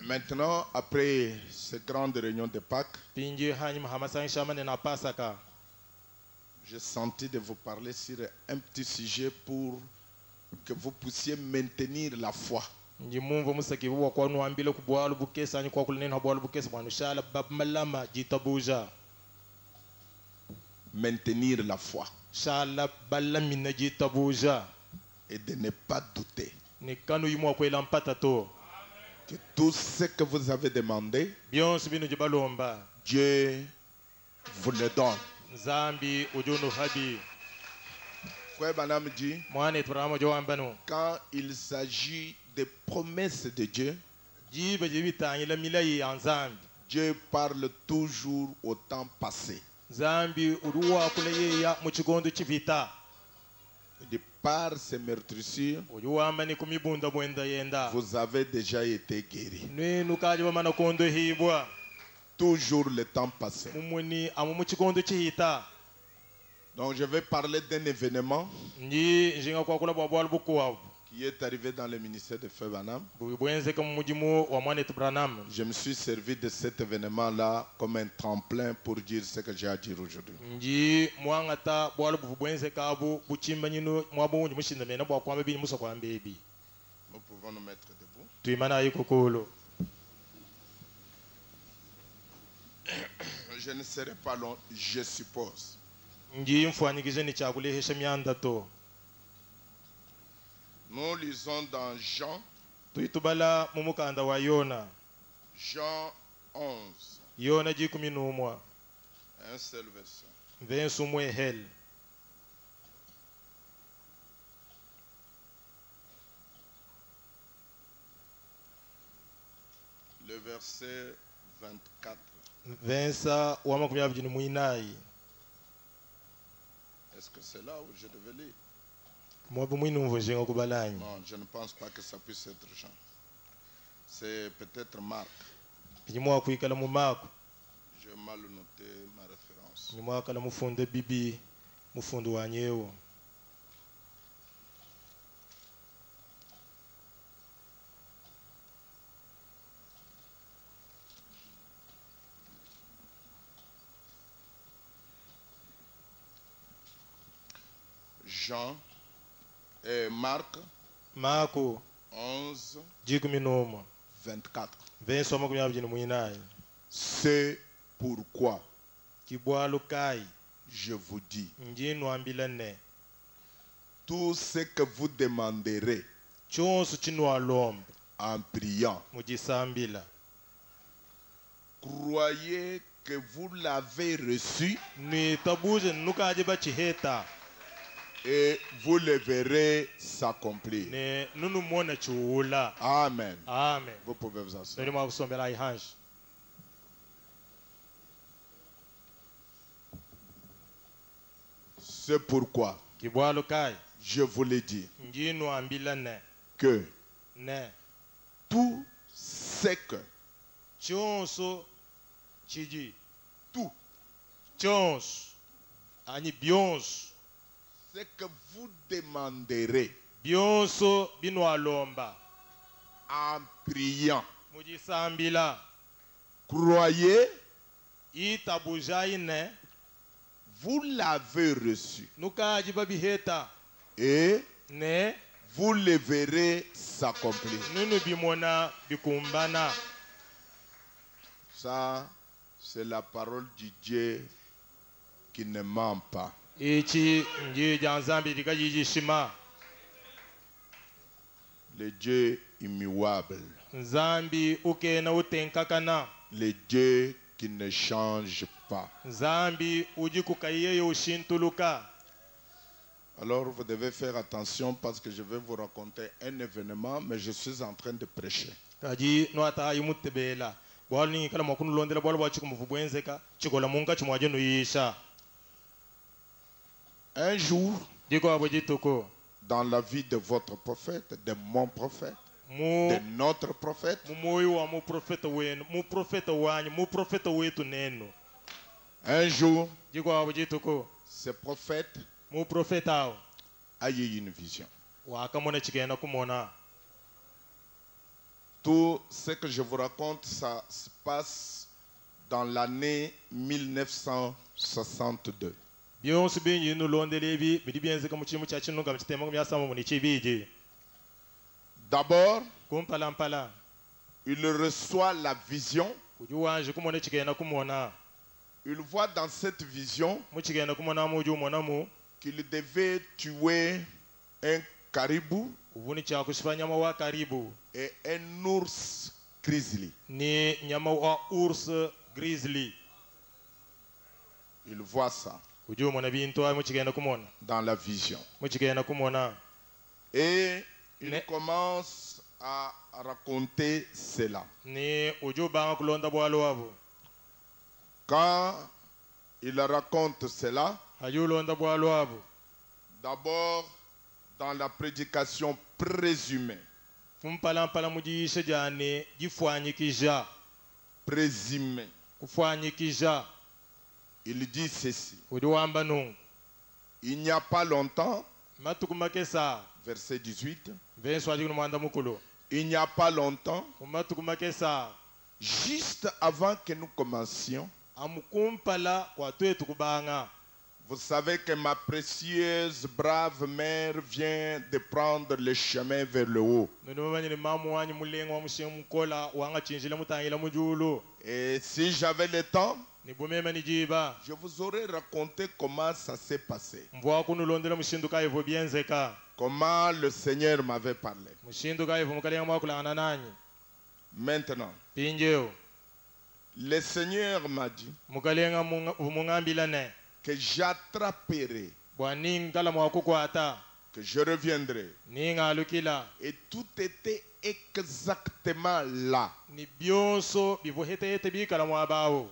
Maintenant, après cette grande réunion de Pâques, j'ai senti de vous parler sur un petit sujet pour que vous puissiez maintenir la foi. Maintenir la foi. Et de ne pas douter. Que tout ce que vous avez demandé, Dieu vous le donne. Frère Branham dit, quand il s'agit des promesses de Dieu, Dieu parle toujours au temps passé. De par ces meurtrissures, vous avez déjà été guéris. Toujours le temps passé. Donc je vais parler d'un événement qui est arrivé dans le ministère de Frère Branham. Je me suis servi de cet événement-là comme un tremplin pour dire ce que j'ai à dire aujourd'hui. Nous pouvons nous mettre debout. Je ne serai pas long, je suppose. Nous lisons dans Jean. Jean 11. Un seul verset. Le verset 24. Est-ce que c'est là où je devais lire? Non, je ne pense pas que ça puisse être Jean. C'est peut-être Marc. J'ai mal noté ma référence. Jean et Marc 11 24. C'est pourquoi je vous dis, tout ce que vous demanderez en priant, croyez que vous l'avez reçu et vous le verrez s'accomplir. Amen. Amen. Vous pouvez vous asseoir. C'est pourquoi je vous l'ai dit que tout ce que ce que vous demanderez en priant, croyez, vous l'avez reçu et vous le verrez s'accomplir. Ça, c'est la parole du Dieu qui ne ment pas. Le Dieu immuable. Le Dieu qui ne change pas. Alors vous devez faire attention parce que je vais vous raconter un événement, mais je suis en train de prêcher. Un jour, dans la vie de votre prophète, de mon prophète, de notre prophète, un jour, ce prophète a eu une vision. Tout ce que je vous raconte, ça se passe dans l'année 1962. D'abord, il reçoit la vision. Il voit dans cette vision qu'il devait tuer un caribou et un ours grizzly. Il voit ça dans la vision. Et il commence à raconter cela. Quand il raconte cela, d'abord dans la prédication présumée, il dit ceci. Il n'y a pas longtemps, verset 18, il n'y a pas longtemps, juste avant que nous commencions, vous savez que ma précieuse, brave mère vient de prendre le chemin vers le haut. Et si j'avais le temps, je vous aurais raconté comment ça s'est passé. Comment le Seigneur m'avait parlé. Maintenant, le Seigneur m'a dit que j'attraperai, que je reviendrai. Et tout était exactement là.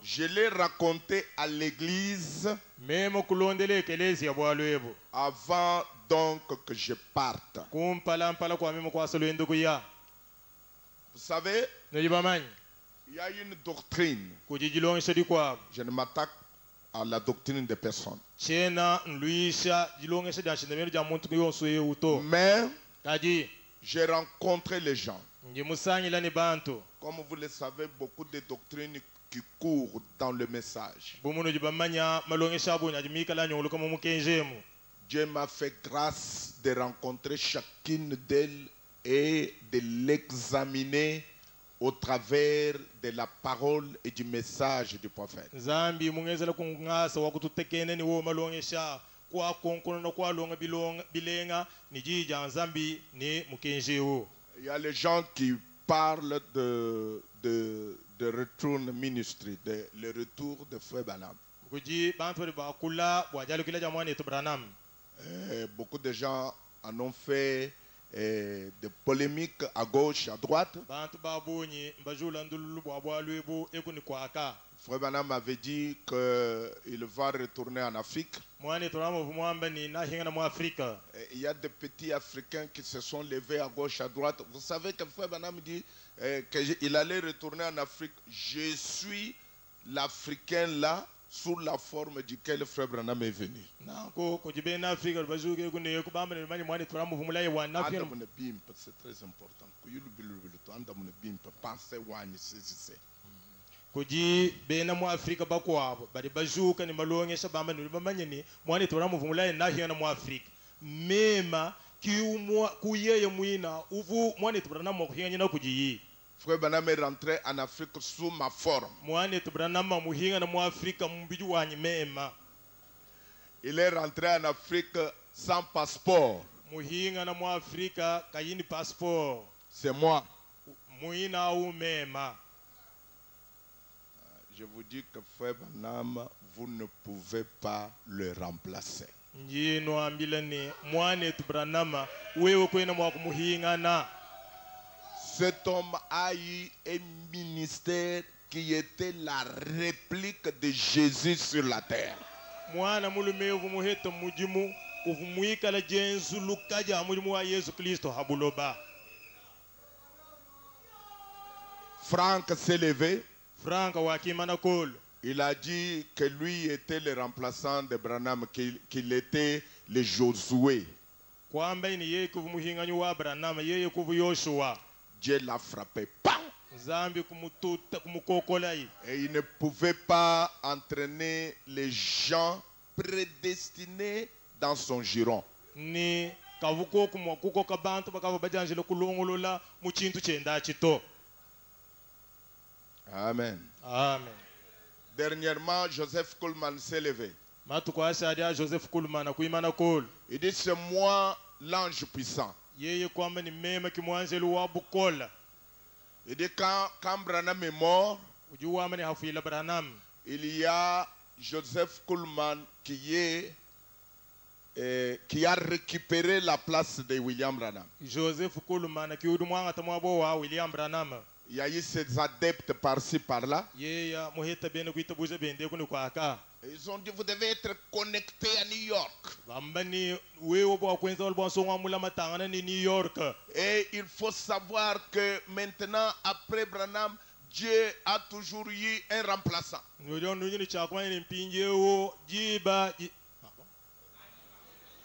Je l'ai raconté à l'église avant donc que je parte. Vous savez, il y a une doctrine. Je ne m'attaque à la doctrine des personnes. Mais j'ai rencontré les gens. Comme vous le savez, beaucoup de doctrines qui courent dans le message. Dieu m'a fait grâce de rencontrer chacune d'elles et de l'examiner au travers de la parole et du message du prophète. Il y a les gens qui parlent de return ministry, le retour de Frère Branham. Beaucoup de gens en ont fait des polémiques à gauche, à droite. Frère Branham avait dit qu'il va retourner en Afrique. Il y a des petits Africains qui se sont levés à gauche, à droite. Vous savez que Frère Branham dit qu'il allait retourner en Afrique. Je suis l'Africain là, sous la forme duquel Frère Branham est venu. C'est très important. Koji bena mu Afrika bakwabo bari bajuka ni malongesha bamba ni bamanyeni mwane tora muvumula na hiya na mu Afrika mema kiumwa kuyeye muina uvu mwane tora na muhinya na kujiyi. Frère Branham est rentré en Afrique sous ma forme. Mwane tora na muhinya na mu Afrika mbiju wanyi mema. Il est rentré en Afrique sans passeport. Muhinya na mu Afrika kayini passeport. C'est moi. Muina ou mema. Je vous dis que Frère Branham, vous ne pouvez pas le remplacer. Cet homme a eu un ministère qui était la réplique de Jésus sur la terre. Franck s'est levé. Il a dit que lui était le remplaçant de Branham, qu'il était le Josué. Dieu l'a frappé. Pam! nzambi kumukokola yi Et il ne pouvait pas entraîner les gens prédestinés dans son giron. ni kavuko kuko ka bantu bakaba bajanjile kulongolola mu kintu kyenda kito. Amen. Amen. Dernièrement, Joseph Kuhlman s'est levé. matukwashadia Joseph Kuhlman kuimana kol Il dit, c'est moi l'ange puissant. yeye kwamba ni mema kimwanjeli wa bukola Il dit, quand Branham est mort, ujuwama ni hafuila Branham il y a Joseph Kuhlman qui a récupéré la place de William Branham. Joseph Kuhlman kiudu mwanga tamwabo wa William Branham Il y a eu ses adeptes par-ci, par-là. yeya muheta bene kuita buja bende kuni kwaka Ils ont dit, vous devez être connecté à New York. bambani wewo bwa kwenza walbo songwa mula matangana ni New York. Et il faut savoir que maintenant, après Branham, Dieu a toujours eu un remplaçant. Ndio ndio chakwa ni mpinjewo jiba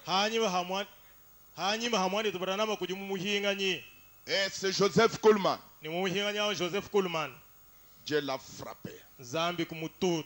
hanyima hamwani to Branham kujimu muhinga nyi Et c'est Joseph Kuhlman. ni muhinga nya Joseph Kuhlman Dieu l'a frappé. zambi kumutut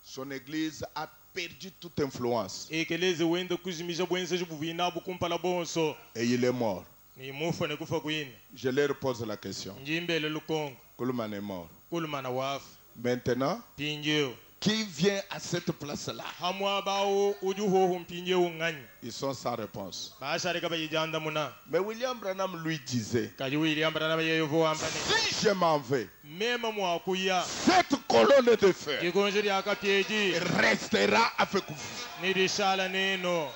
Son église a perdu toute influence. ekeleze wende kuzimisha bwense jubuvina bukumpala bonso Et il est mort. ni mufa ne kufa kwini Je leur pose la question. njimbele lukongo Kuhlman est mort. Kuhlman waf Maintenant, pinjeo qui vient à cette place-là? hamwa bawo ujuho mpinjeo ngani Ils sont sans réponse. bashari kaba yijanda muna Mais William Branham lui disait, kaji William Branham yeyo ambane si je m'en vais, mema mwakuya cette colonne de feu kigonjeri akapyeji restera avec vous. nirishala neno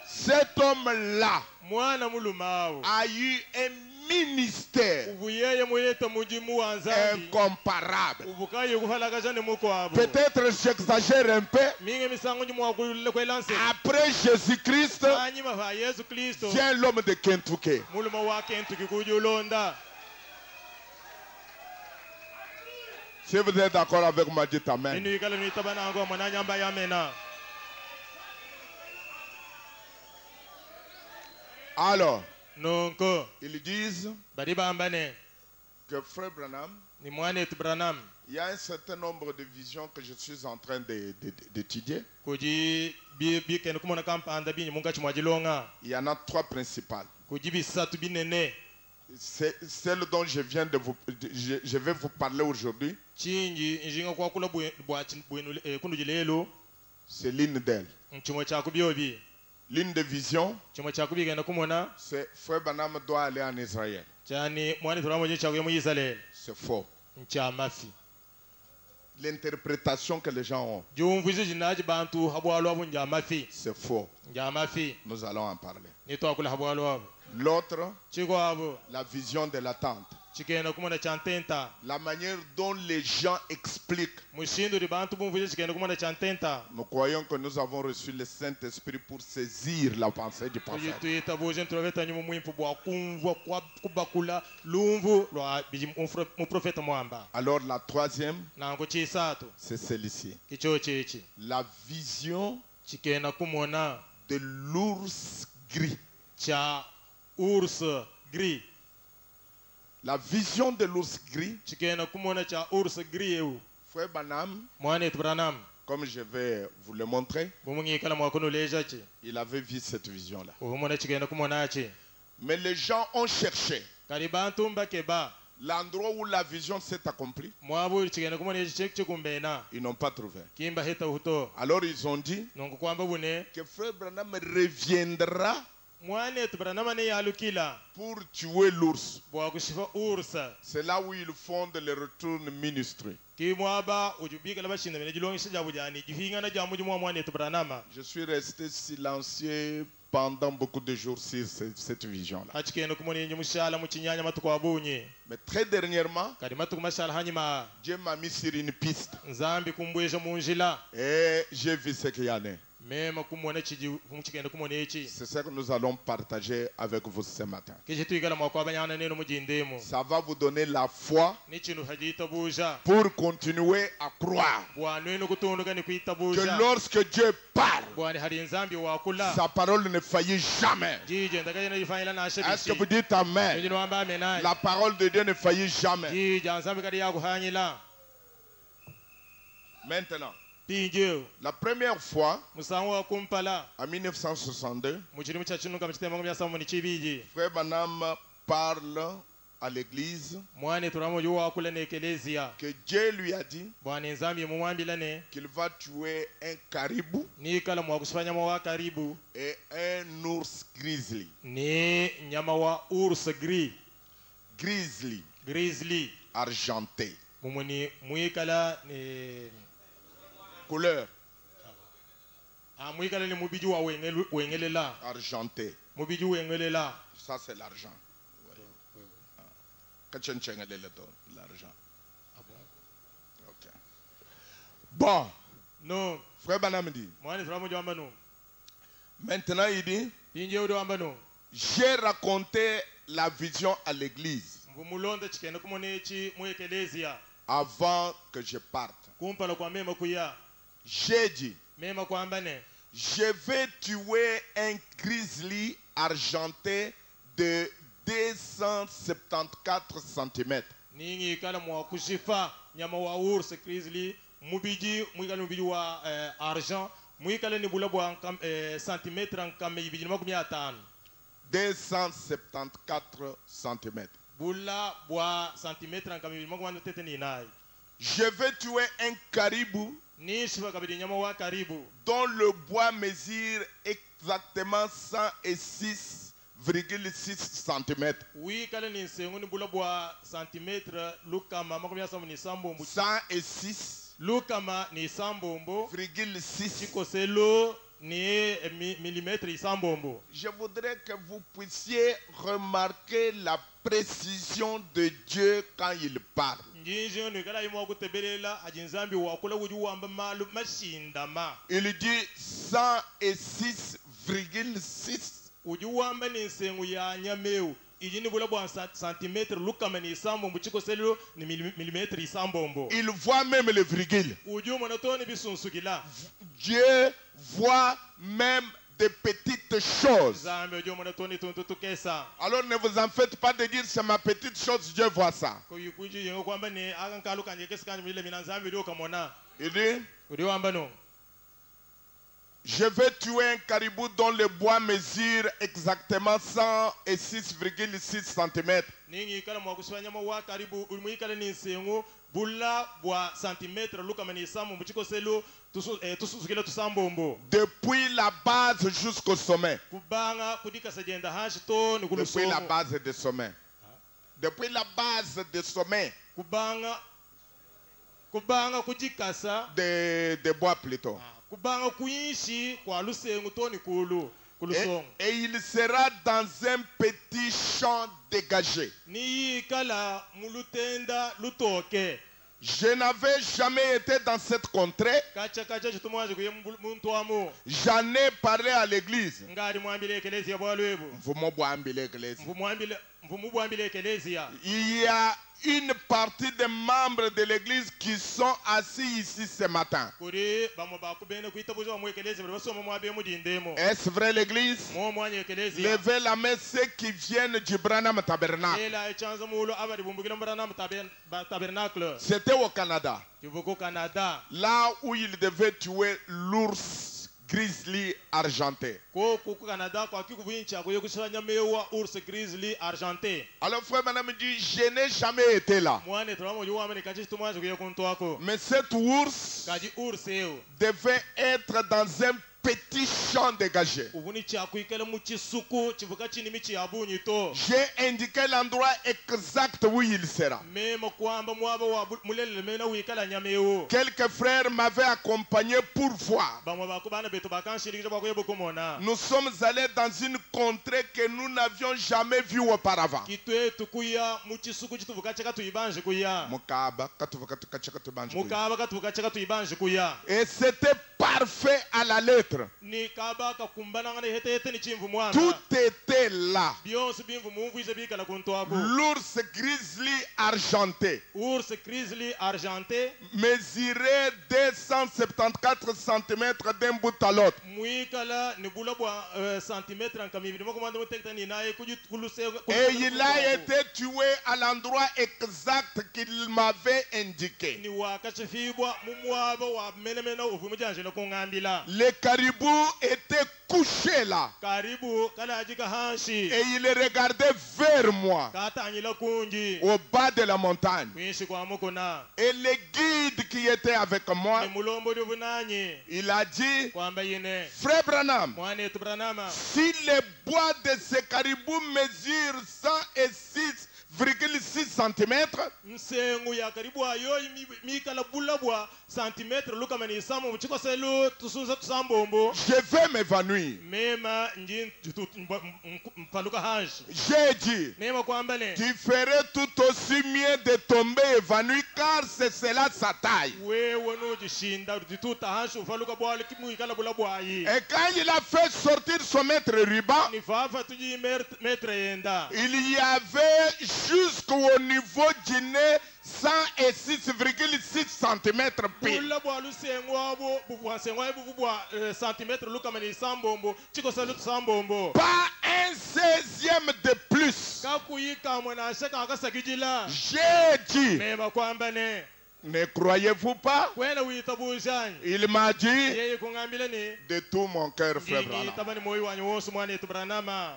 Cet homme-là mwana mulumawo a eu un ministère ubu yeye muyeta mujimu wa nzambi incomparable. ubu kaye kufalakasha ni muko abo Peut-être j'exagère un peu. minge misango njimu wakulule kwelanse Après Jésus-Christ, hanyuma va Yesu Kristo vient l'homme de Kentucky. muluma wake ntuki kujulonda. Si vous êtes d'accord avec moi, dites Amen. Inu ikala ni tabanango mwananyamba yamena. Alors, Nonko ils disent bari bambane que Frère Branham, ni mwane tu Branham il y a un certain nombre de visions que je suis en train d'étudier. kuji bi ken kumona kampanda binyi munga chimwajilonga Il y en a trois principales. kuji bisatu binene C'est celle dont je vais vous parler aujourd'hui. chinji njinga kwa kula bwenu kunujilelo C'est l'une d'elles. chimwe cha kubyobi L'une des visions, chimwe cha kubigenda kumona c'est Frère Branham doit aller en Israël. chani mwane turamo je chakuye mu Israel C'est faux. ncha mafi L'interprétation que les gens ont, jumvuzi jinaji bantu habwalo abu nja mafi c'est faux. nja mafi Nous allons en parler. ni to akula habwalo abu L'autre, chiko abu la vision de l'attente. chikenda kumona chantenta La manière dont les gens expliquent. mushindu di bantu bumvuzi chikenda kumona chantenta Nous croyons que nous avons reçu le Saint-Esprit pour saisir la pensée du prophète. tuita buje ntroveta nyumu mwimpu bwa kumvwa kwa kubakula lumvu lwa biji mu profeta mwamba Alors la troisième, nango chisatu c'est celle-ci. kicho chichi La vision chikenda kumona de l'ours gris. cha urs gris La vision de l'ours gris, chikenda kumona cha urs gris eu Frère Branham, mwane Branham comme je vais vous le montrer, bumungi kala mwakono leja chi il avait vu cette vision-là. umona chikenda kumona chi Mais les gens ont cherché kali bantu mbakeba l'endroit où la vision s'est accomplie. mwabu chikenda kumona chikumbena Ils n'ont pas trouvé. kimba heta huto Alors ils ont dit nongo kwamba bune que Frère Branham reviendra mwane Branham ne yalukila pour tuer l'ours. bwa kushifa ursa C'est là où ils fondent le retour ministry. kimwaba ujubika labashinda bene jilongisha jabujani jihinga na jamu jumwa mwane Branham Je suis resté silencieux pendant beaucoup de jours sur cette vision-là. hachikenda kumona yenye mushala mu kinyanya matuko abunye Mais très dernièrement, kali matuko mashala hanyuma Dieu m'a mis sur une piste nzambi kumbweja munjila et j'ai vu ce qu'il y en a. mema kumona chiji mukigenda kumona echi C'est ce que nous allons partager avec vous ce matin. kije tuigala mwako abanyana neno mujindemo Ça va vous donner la foi ni kintu hajita buja pour continuer à croire bwanweno kutunduka ni kwita que buja lorsque Dieu parle, bwani hari nzambi wakula sa parole ne faillit jamais. jije ndakaje na ifanyila na Est-ce que shabishi vous dites Amen? njino wamba amenai La parole de Dieu ne faillit jamais. jije nzambi kadi yakuhanyila Maintenant, pinje la première fois, musango wa kumpala en 1962, mukirimu kya kinuka mukitema ngomya samu ni kibiji Frère Branham parle à l'église mwane turamo yo wakula ne ekelezia que Dieu lui a dit bwani nzambi mumwambilane qu'il va tuer un caribou ni kala mwakusifanya mwa karibu et un ours grizzly. ni nyama wa urs grizzly Argenté. mumuni mwikala ni Couleur mwikala ni mubiji wa wengelela argenté. mubiji wengelela Ça, c'est l'argent. L'argent. Ok. Bon, no Frère Branham dit, mwane turamo jamba no maintenant il dit, pinje udo amba no j'ai raconté la vision à l'église mvumulonda chikenda kumona echi mwekelezia avant que je parte. kumpala kwa mema kuya J'ai dit, mema kwambane je vais tuer un grizzly argenté de 274 cm. ningi kala mwa kushifa nyama wa urs grizzly mubiji mwikala mubiji wa argent mwikala ni bulabwa centimetre nkame ibiji makumi atano 274 cm. bula bwa centimetre nkame ibiji makumi atete ni nai Je vais tuer un caribou ni shifa kabidi nyama wa karibu dont le bois mesure exactement 106,6 cm. wikala ni nsengu ni bula bwa centimetre lukama makumi asamu ni sambombo 106,6 lukama ni sambombo 6. chikoselo ni milimetre isambombo. Je voudrais que vous puissiez remarquer la précision de Dieu quand il parle. njinjo ni kala imo kutebelela ajinzambi wakula wuju wamba malu mashindama Il dit 106,6. uju wamba ni nsengu ya nyameu ijini bula bwa centimetre lukama ni sambombo chikoselo ni milimetre isambombo. Il voit même les virgules. uju monotoni bisunsukila Dieu voit même des petites choses. zambe uju monotoni tuntutukesa Alors ne vous en faites pas de dire c'est ma petite chose, Dieu voit ça. ko yukuju yengo kwamba ni akankalu kanje kesikanje mile mina zambe ndio kamona Il dit, uju wamba no je vais tuer un caribou dont le bois mesure exactement 106,6 cm. ningi kala mwa kuswanya mwa karibu ulimwikala ni nsengu bula bwa centimetre lukama ni samu mchikoselo tususukila tusambombo Depuis la base jusqu'au sommet. kubanga kudika sajenda hashi to ni Depuis kulusomo la base de sommet. Depuis la base de sommet kubanga kujikasa de bois plutôt. kubanga kuishi kwa lusengu to ni kulusongo Et il sera dans un petit champ dégagé. ni kala mulutenda lutoke Je n'avais jamais été dans cette contrée. kacha chitumwaje kuye muntu wamo J'en ai parlé à l'église. ngari mwambile ekelezia bwalwebu mvumubwambile ekelezia Il y a une partie des membres de l'église qui sont assis ici ce matin. kuri bamwe bakubene kuitabuza bamwe ekelezia bali basoma mwabe mudindemo Est-ce vrai l'église? mo mwanya ekelezia Levez la main ceux qui viennent du Branham Tabernacle. ela echanza mulo abali bumbukira mbarana tabernacle C'était au Canada. kivuko Canada Là où il devait tuer l'ours grizzly argenté. ko kuko Canada kwa kikubincha kuye kusanya mewa urs grizzly argenté Alors frère Branham me dit, je n'ai jamais été là. mwane turamo juwa amene kachi tumaje kuye kuntu wako Mais cet ours kaji urs eo devait être dans un petit champ dégagé. ubuni cha kuikala mu chisuku chivuka chini michi yabunyi to J'ai indiqué l'endroit exact où il sera. mema kwamba mwaba wa mulele mena wikala nyameo Quelques frères m'avaient accompagné pour voir. bamwe bakubana beto bakanshirikije bakoye bukumona Nous sommes allés dans une contrée que nous n'avions jamais vue auparavant. kitwe tukuya mu chisuku chituvuka chaka tuyibanje kuya Mukaba, katuvuka tukachaka tubanje kuya. mukaba katuvuka chaka tuyibanje kuya Et c'était pas parfait à la lettre. ni kabaka kumbananga ne hete ni chimvu mwana Tout était là. byonse bimvu mumvise bikala kuntwabo L'ours grizzly argenté ours grizzly argenté mesurait 274 cm d'un bout à l'autre. muikala ni bulabwa centimetre nkamibiri mokomanda mutekta ni naye kuluse Et il a été tué à l'endroit exact qu'il m'avait indiqué. ni wakachifibwa mumwabo wa menemena uvumujanje no kungambila Les caribous étaient couchés là. karibu kala ajika hanshi Et il regardait vers moi, katanyila kunji au bas de la montagne. kwishi kwa mukona Et le guide qui était avec moi, ni mulombo livunanyi il a dit, kwamba yine Frère Branham, mwana yetu Branhama si le bois de ce caribou mesure 106,6 cm, nsengu ya karibu ayo mikala bulabwa centimetre lukamani isamu chikoselu tusunza tusambombo je vais m'évanouir. mema nji mpaluka hanshi J'ai dit, nema kwamba ne tu ferais tout aussi mieux de tomber évanoui car c'est cela sa taille. wewe nojishinda tituta hanshi ufaluka bwali kimuikala bulabwayi Et quand il a fait sortir son maître ruban, ni fafa tuji metre yenda il y avait jusqu'au niveau du nez 106,6 cm pile. bulabwa lusengu abo bubwasengu abo bubwa centimetre lukamani isambombo chikoselu tusambombo Pas un 16e de plus. kakuyika mwana shaka akasakijila J'ai dit, mema kwamba ne ne croyez-vous pas? kwena witabuzanye Il m'a dit, yeye kungambile ni de tout mon cœur, frère Branham. ngitabani moyo wanyu wose mwana yetu Branhama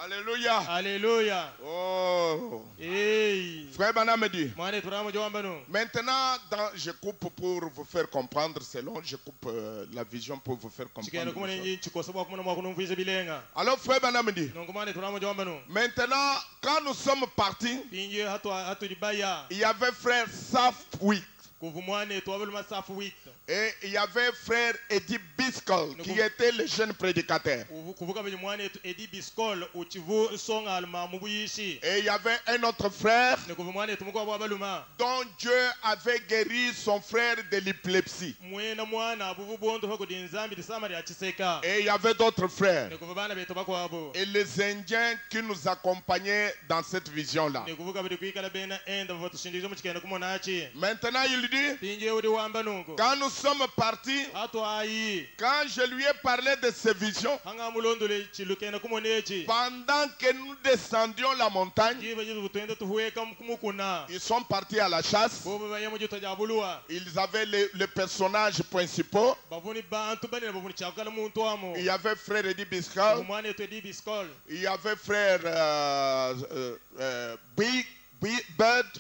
Alléluia. haleluya Oh. hey Frère Branham me dit, mwana yetu Branhama jwamba no maintenant, je coupe pour vous faire comprendre, selon, je coupe la vision pour vous faire chikene comprendre. kumana les choses. nyi chikosoba kumana mwa kunumvise bilenga Alors, frère Branham me dit, nongo mwana yetu Branhama jwamba no maintenant, quand nous sommes partis, pinje hatu dibaya il y avait frère Safwick kuvu mwana yetu wabuluma safu wit et il y avait frère Eddie Biscoll qui était le jeune prédicateur. kuvuka benye mwana yetu Edi Biskol uchivu songa alma mubuyishi Et il y avait un autre frère ne kuvu mwana yetu mukwa wabaluma dont Dieu avait guéri son frère de l'épilepsie. mwena mwana abuvu bondo hako dinzambi disamari achiseka Et il y avait d'autres frères. ne kuvu bana beto bakwabo Et les Indiens qui nous accompagnaient dans cette vision-là. ne kuvuka bidi kuikala bena enda vatushindizo muchikene kumonachi Maintenant, il dit, pinje udi wamba nungo quand nous sommes partis, hatu ayi quand je lui ai parlé de ces visions, hanga mulondole chilukene kumonechi pendant que nous descendions la montagne, jiba jibu tuende tuhueka kumukuna ils sont partis à la chasse. bobo bayemo jutajabulua Ils avaient les personnages principaux. bavuni bantu bane bavuni chakala muntu amo Il y avait frère Eddie Biscoll. mwana yetu Edi Biskol Il y avait frère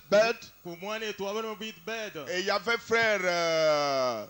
Bird. kumwana yetu wabana bit bed Et il y avait frère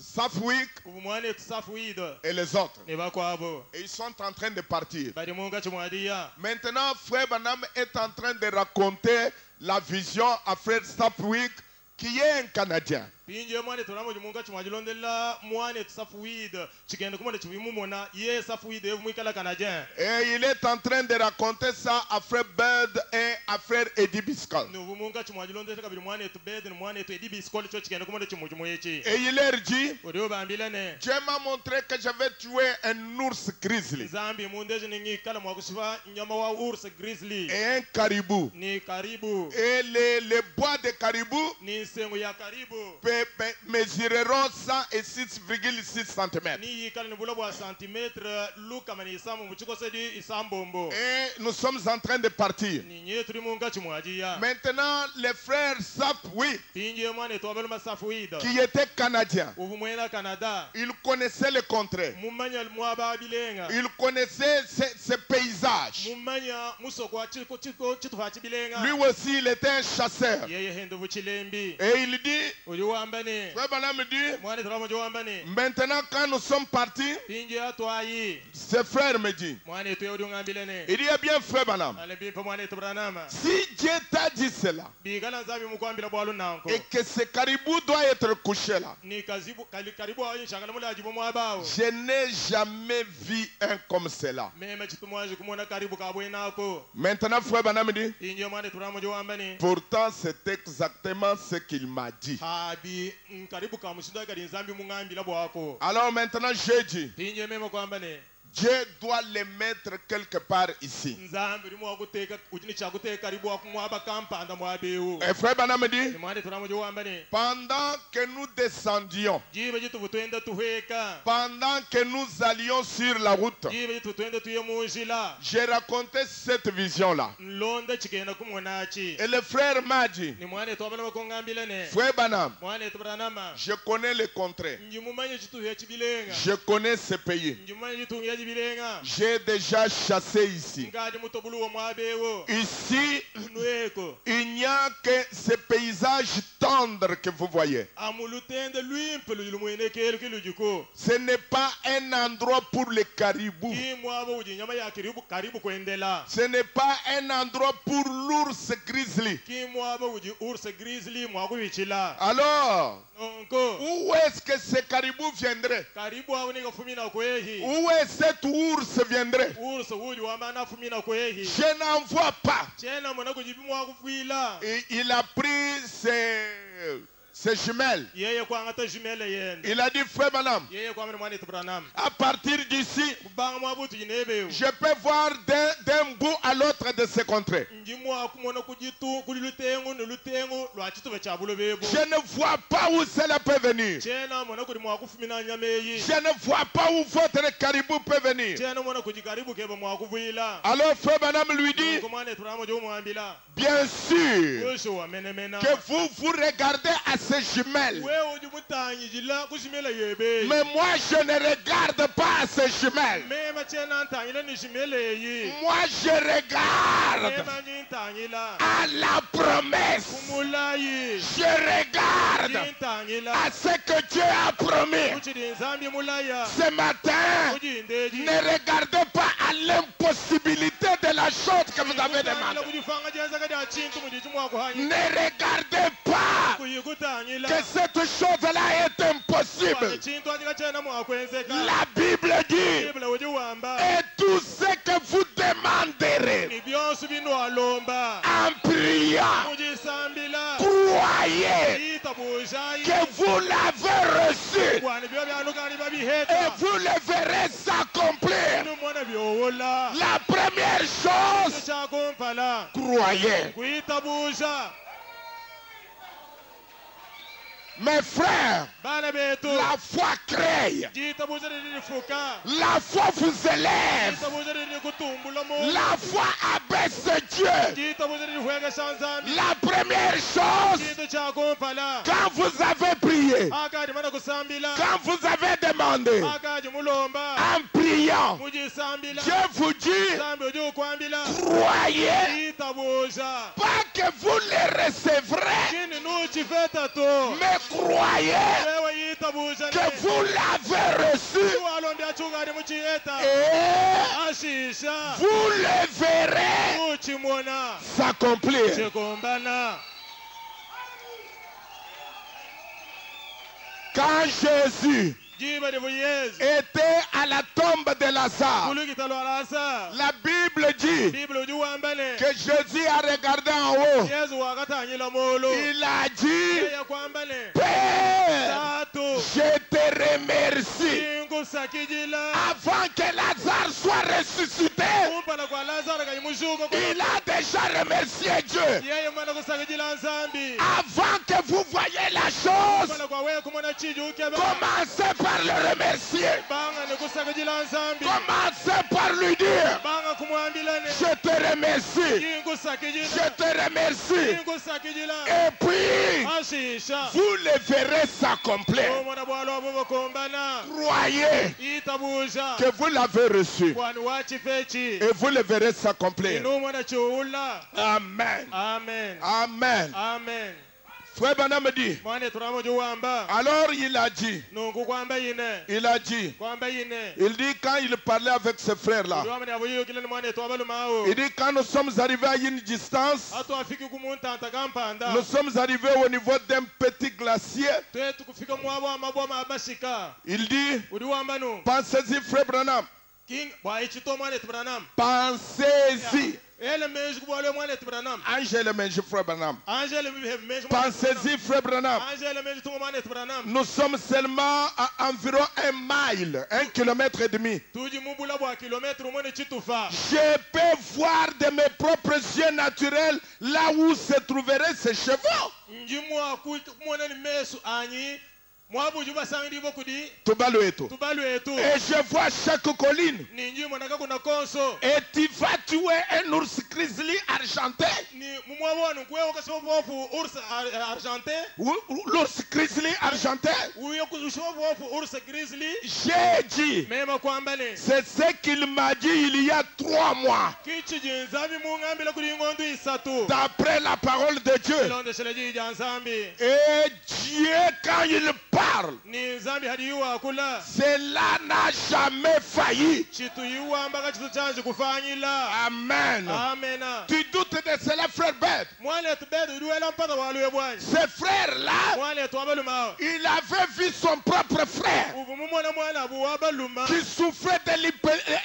Safwick kumwana yetu safuid et les autres. ne bakwabo Et ils sont en train de partir. bari munga chimwadiya Maintenant, frère Branham est en train de raconter la vision à frère Safwick, qui est un Canadien. pinje mwana yetu ramo munga chimwadilondela mwana yetu safuid chigenda kumona chivimumona ye safuid evumwikala kanadien Et il est en train de raconter ça à frère Bird et à frère Eddie Biscoll. nuvu munga chimwadilondela kabiri mwana yetu bed ni mwana yetu Edi Biskol cho chigenda kumona chimuchimuyechi Et il leur dit, odiyo bambilane Dieu m'a montré que j'avais tué un ours grizzly zambi mundeje ningi kala mwakusifa nyama wa urs grizzly et un caribou. ni karibu Et les bois de caribou ni nsengo ya karibu mesureront 106,6 cm. ni yikala ni bulabwa centimetre lukamani isamu muchikosedi isambombo Et nous sommes en train de partir. ni nye turi munga chimwajiya Maintenant, les frères Sapwi, pinje mwana yetu wabeluma safuida qui étaient canadiens, uvu mwena Canada ils connaissaient le contraire. mumanya mwaba bilenga Ils connaissaient ces paysages. mumanya musokwa chitufa chibilenga Lui aussi, il était un chasseur. yeye hendo buchilembi Et il dit, uli wambane Frère Branham dit, mwana yetu ramo wambane maintenant quand nous sommes partis, pinje atwayi ce frère me dit, mwana yetu yodi ngambilene il dit, eh bien frère Branham, alebi pa mwana yetu Branhama Si Dieu t'a dit cela, bigala nzambi mukwambira bwalo nanko et que ce caribou doit être couché là, ni kazibu karibu ayo nshangala mulaji bomwabao je n'ai jamais vu un comme cela. meme chitumwaje kumona karibu kabwenako Maintenant, frère Branham dit, inje mwane turamo jowambani pourtant c'est exactement ce qu'il m'a dit. habi karibu kamushinda kali nzambi mungambira bwako Alors maintenant, j'ai dit, inje meme kwambane Dieu doit les mettre quelque part ici. nzambi limwa kuteka uchini chakuteka karibu akumwaba kampanda mwabewu Et frère Branham dit, mwane turamo jowambani pendant que nous descendions, jibe jitu twenda tuheka pendant que nous allions sur la route, jibe jitu twenda tuye munjila j'ai raconté cette vision-là. londa chikenda kumwonachi Et le frère m'a dit, ni mwane twabana bakongambilane frère Branham, mwane tubranama je connais le contraire. njimumanye chituhe chibilenga Je connais ce pays. njimumanye chitunga chibilenga J'ai déjà chassé ici. ngadi mutobulu wa mwabewo Ici, nweko il n'y a que ce paysage tendre que vous voyez. amulutende lwimpelo lilumwenekelo kilujiko Ce n'est pas un endroit pour les caribous. kimwabo uji nyama ya karibu kwendela Ce n'est pas un endroit pour l'ours grizzly. kimwabo uji urse grizzly mwakubichila Alors, nonko où est-ce que ce caribou viendrait? karibu awunika fumina kwehi Où est cet ours viendrait? urse uji wamana fumina kwehi Je n'en vois pas. chena mwana kujibi mwakufwila Et il a pris ses jumelles. yeye kwangata jumele yende Il a dit, frère Branham, yeye kwamene mwana tubranam à partir d'ici, kubanga mwabutu jinebewu je peux voir d'un bout à l'autre de ce contrées. njimwa kumona kujitu kulilutengu nulutengu lwachituve cha bulobebo Je ne vois pas où cela peut venir. chena mwana kuli mwakufumina nyameyi Je ne vois pas où votre caribou peut venir. chena mwana kujikaribu keba mwakuvwila Alors frère Branham lui dit, kumane turamo jomwambila bien sûr, yosho wamenemena que vous regardez à ces jumelles. wewe uji mutanyijila kushimela yebe Mais moi, je ne regarde pas à ces jumelles. mema chena ntanyila ni shimele yi Moi, je regarde mema nyintanyila à la promesse. kumulayi Je regarde nyintanyila à ce que Dieu a promis. uchidi nzambi mulaya Ce matin, uji ndeji ne regardez pas à l'impossibilité de la chose que vous avez demandé. kujifanga jenza kadi achintu mudiji mwakuhanyi Ne regardez pas kuyikutanyila que cette chose-là est impossible. chintu achika chena mwakwenzeka La Bible dit, biblia uji wamba et tout ce que vous demanderez ni byonse bino alomba en priant, mujisambila croyez itabujayi que vous l'avez reçu kwani byo byanukani et babiheta vous le verrez s'accomplir. numona byowola La première chose, chakumpala croyez. kuitabuja Mes frères, bana betu la foi crée. jitabuja lilifuka La foi vous élève. jitabuja lilikutumbula mu La foi abaisse Dieu. jitabuja lilihwegesha nzambi La première chose, chitu chakumpala quand vous avez prié, akadi mana kusambila quand vous avez demandé, akadi mulomba en priant, mujisambila Dieu vous dit, zambi uji ukwambila croyez, itabuja pas que vous les recevrez, chini nuchifeta to mais croyez wewe itabuja que vous l'avez reçu walombi achungari muchieta et ashisha vous le verrez uchimona s'accomplir. chikumbana Quand Jésus jiba livuyezi était à la tombe de Lazare, kulukita lwalasa la Bible dit biblia uji wambane que Jésus a regardé en haut. yesu wakatanyila molo Il a dit, yeye kwambane Père, tatu je te remercie. ingusakijila Avant que Lazare soit ressuscité, kumpala kwa lazaro kayimushuka il a déjà remercié Dieu. yeye mwana kusakijila nzambi Avant que vous voyez la chose, kumpala kwa wewe kumona chiji ukebe commencez par le remercier. banga nikusakijila nzambi Commencez par lui dire, banga kumwambilane je te remercie. ingusakijila Je te remercie. ingusakijila Et puis, ashisha vous le verrez s'accomplir. omwana bwalo abubukombana Croyez itabuja que vous l'avez reçu kwani wachifechi et vous le verrez s'accomplir. inumwana chiwula Amen. amen Amen. amen Frère Branham dit. mwane turamo juwamba Alors il a dit. nungu kwamba yine Il a dit. kwamba yine Il dit quand il parlait avec ses frères là. uruwamene abuyo kile mwane twabalumao Il dit quand nous sommes arrivés à une distance. hatu afiki kumunta kampanda Nous sommes arrivés au niveau d'un petit glacier. twetu kufika mwabo amabwa mabashika Il dit. uruwamba nu Pensez-y, frère Branham. king bwa ichito mwane tubranam Pensez-y. ele meju kubwale mwane tubranam Angèle Menji, frère Branham. angele meju Pensez-y, frère Branham. angele meju tumo mwane tubranam Nous sommes seulement à environ 1 mile, 1,5 kilomètres. tuji mubula bwa kilometre mone chitufa Je peux voir de mes propres yeux naturels là où se trouveraient ces chevaux. njimwa kumona ni mesu anyi mwabuju basangi bokudi Tubalueto. tubalu etu Et je vois chaque colline. ni njimo naka kuna konso Et tu vas tuer un ours grizzly argenté. ni mumwabonu kwewo kasobofu urs argenté L'ours grizzly argenté. uyo kushobofu urs grizzly J'ai dit, mema kwambale c'est ce qu'il m'a dit il y a 3 mois. kichi jinzabi mungambila kuli ngondu isatu D'après la parole de Dieu. ilonde sheleji janzambi Et Dieu, quand il parle, ni zambi hadi yuwa kula cela n'a jamais failli. chitu yuwa mpaka chitu chanje kufanyila Amen. amena Tu doutes de cela, frère Beth? mwale tubedu iduela mpaka waluye bwanyi Ce frère-là, mwale twabalumao il avait vu son propre frère ubu mumona mwana abu wabaluma qui souffrait de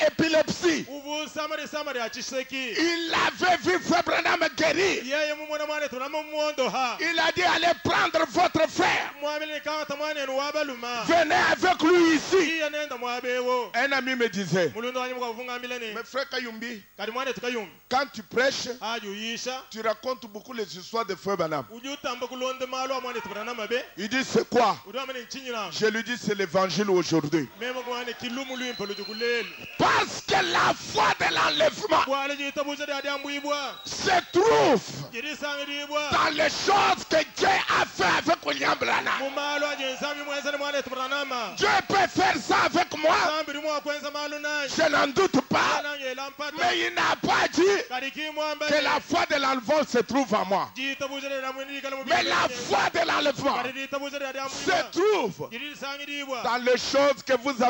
l'épilepsie. ubu samari achiseki Il avait vu frère Branham guéri. yeye mumona mwana tunamo muondo ha Il a dit, allez prendre votre frère. mwamile kawata mwana enu wabaluma Venez avec lui ici. iye nenda mwabewo Un ami me disait, mulundu wanyi mukafunga mileni mais frère Kayumbi, kadi mwana tukayumbi quand tu prêches, ajuyisha tu racontes beaucoup les histoires de frère Branham. ujutamba kulonde malo mwana tubrana mabe Il dit, c'est quoi? udamane nchinyira Je lui dis, c'est l'évangile aujourd'hui. mema kwane kilumu lwimpo lujukulelu Parce que la foi de l'enlèvement bwale jitabuza dadi ambwibwa se trouve jirisangi dibwa dans les choses que Dieu a fait avec William Branham. mumalo ajensami mweza ni mwana tubranama Dieu peut faire ça avec moi, zambi limwa kwenza malo naye je n'en doute pas. nange lampata Mais il n'a pas dit kadi kimwamba que la foi de l'enlèvement se trouve en moi. jitabuza dadi mwini kala mubi Mais la foi de l'enlèvement kadi jitabuza dadi se ambwibwa trouve jirisangi dibwa dans les choses que vous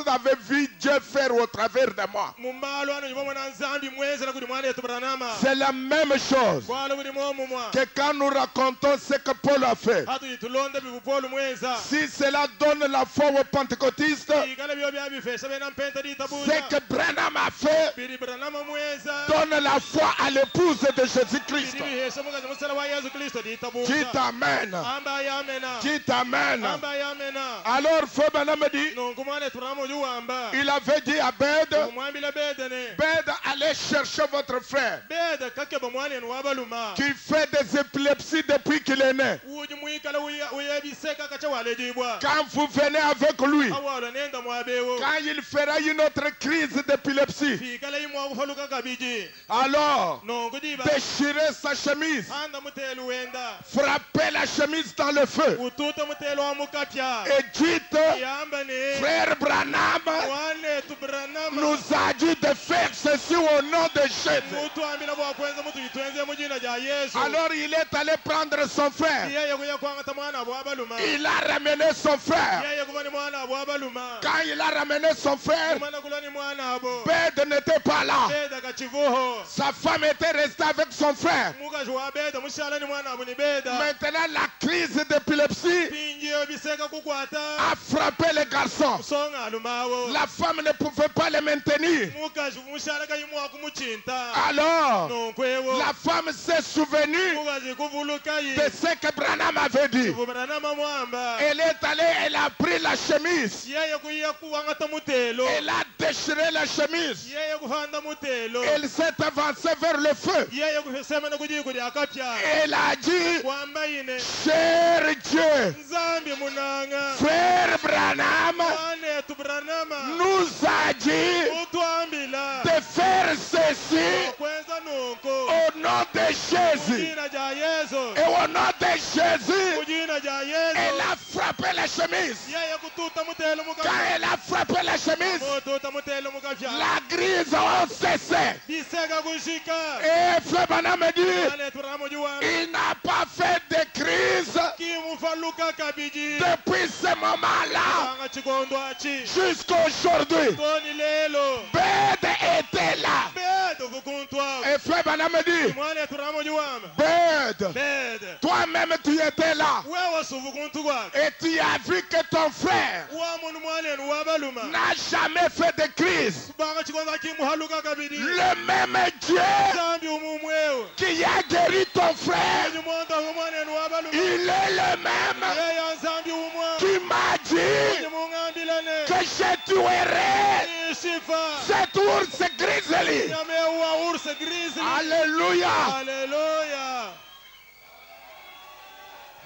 avez vu Dieu faire au travers de moi. mumalo ano jibomona zambi mweza na kudi mwana tubranama C'est la même chose bwale budi momumwa que quand nous racontons ce que Paul a fait. hatu jitulonde bibupolu mweza Si cela donne la foi aux pentecôtistes, ikala byo byabifesha bena mpenta ce ditabuza que Branham a fait biri branama mweza donne la foi à l'épouse de Jésus-Christ. biri bihesha mukazi musala wa Yesu Kristo ditabuza Qui t'amène? amba yamena Qui t'amène? amba yamena Alors, Frère Branham dit, nungu mwana turamo juwamba il avait dit à Bed, umwambila bedene Bed, allez chercher votre frère beda kakeba mwana enu wabaluma qui fait des épilepsies depuis qu'il est né. uji mwikala uyebiseka kacha walejibwa Quand vous venez avec lui, awalo nenda mwabewo quand il fera une autre crise d'épilepsie, fikala imwa kufaluka kabiji alors nungu diba déchirez sa chemise, anda mutelu wenda frappez la chemise dans le feu ututa mutelu wa mukapya et dites, yamba ne frère Branham mwane tubranama nous a dit de faire ceci au nom de Jésus. mutu ambila bwa kwenza mutu yitwenze mujina ja Yesu Alors il est allé prendre son frère. yeye kuya kwangata mwana bwabaluma Il a ramené son frère. yeye kuba ni mwana bwabaluma Quand il a ramené son frère, kumana kula ni mwana abo Bed n'était pas là. beda kachivuho Sa femme était restée avec son frère. mukazi wa beda mushala ni mwana abo ni beda Maintenant, la crise d'épilepsie pingiyo biseka kukwata a frappé les garçons. songa alumawo La femme ne pouvait pas les maintenir. mukazi mushala kayimwa kumuchinta Alors, nonkwewo la femme s'est souvenue mukazi kuvuluka yi de ce que Branham avait dit. vubaranama mwamba Elle est allée, elle a pris la chemise. yeye kuya kuwangata mutelo Elle a déchiré la chemise. yeye kuhanda mutelo Elle s'est avancée vers le feu. yeye kusemana kujikudi akapya Elle a dit, kwamba yine cher Dieu, nzambi munanga frère Branham wane tubranama nous a dit utwambila de faire ceci kwenza nuko au nom de Jésus. kujina ja Yesu Et au nom de Jésus, kujina ja elle Yesu a frappé la chemise. yeye kututa mutelo Quand mukapya elle a frappé la chemise, mututa mutelo mukapya la crises ont cessé. bisega kushika Et Frère Branham me dit, mwana wetu Branham ujuwamba il n'a pas fait de crise kimufaluka kabiji depuis ce moment-là anga chikondo achi jusqu'à aujourd'hui. toni lelo Bede était là. bedo vukuntwa Et Frère Branham me dit, mwana wetu Branham ujuwamba Bede, bede toi-même tu étais là. wewe suvukuntu kwakhe Et tu as vu que ton frère wa munhu mwanenu wabaluma n'a jamais fait de crise. banga chikondo kimuhaluka kabiji Le même Dieu zambi umumwewe qui a guéri ton frère, unyumonda mwanenu wabaluma il est le même yeye zambi umwa qui m'a dit unyumungandilane que je tuerai isifa cet ours grizzly. yameua urse grizzly Alléluia. haleluya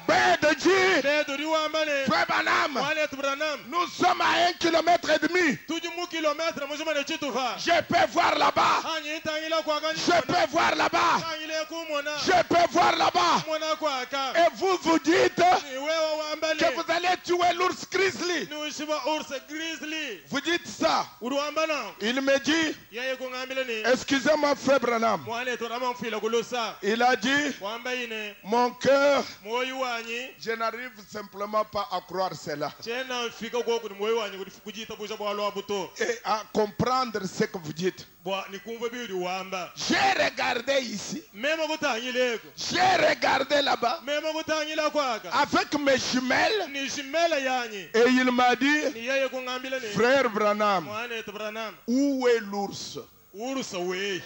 Bede dit, bedo riwambane Frère Branham, mwana wetu Branham nous sommes à 1,5 km. tuji mu kilometre muzimane chitufa Je peux voir là-bas. hanyi intangila kwaka Je peux voir là-bas. hanyile kumona Je peux voir là-bas. mona kwaka Et vous vous dites ni wewe wambale que vous allez tuer l'ours grizzly. ni ushiba urse grizzly Vous dites ça. uruwambana Il me dit, yeye kungambile ni excusez-moi Frère Branham. mwana wetu Branham mfila kulusa Il a dit, wamba ine mon cœur, moyo wanyi je n'arrive simplement pas à croire cela. chena mfika goku ni moyo wanyi kujita busha bwa lwa buto Et à comprendre ce que vous dites. bwa nikumva biri wamba J'ai regardé ici. mema kutangileko J'ai regardé là-bas mema kutangila kwaka avec mes jumelles. ni shimela yanyi Et il m'a dit, ni yeye kungambile ni frère Branham, mwana wetu Branham où est l'ours? urusa weyi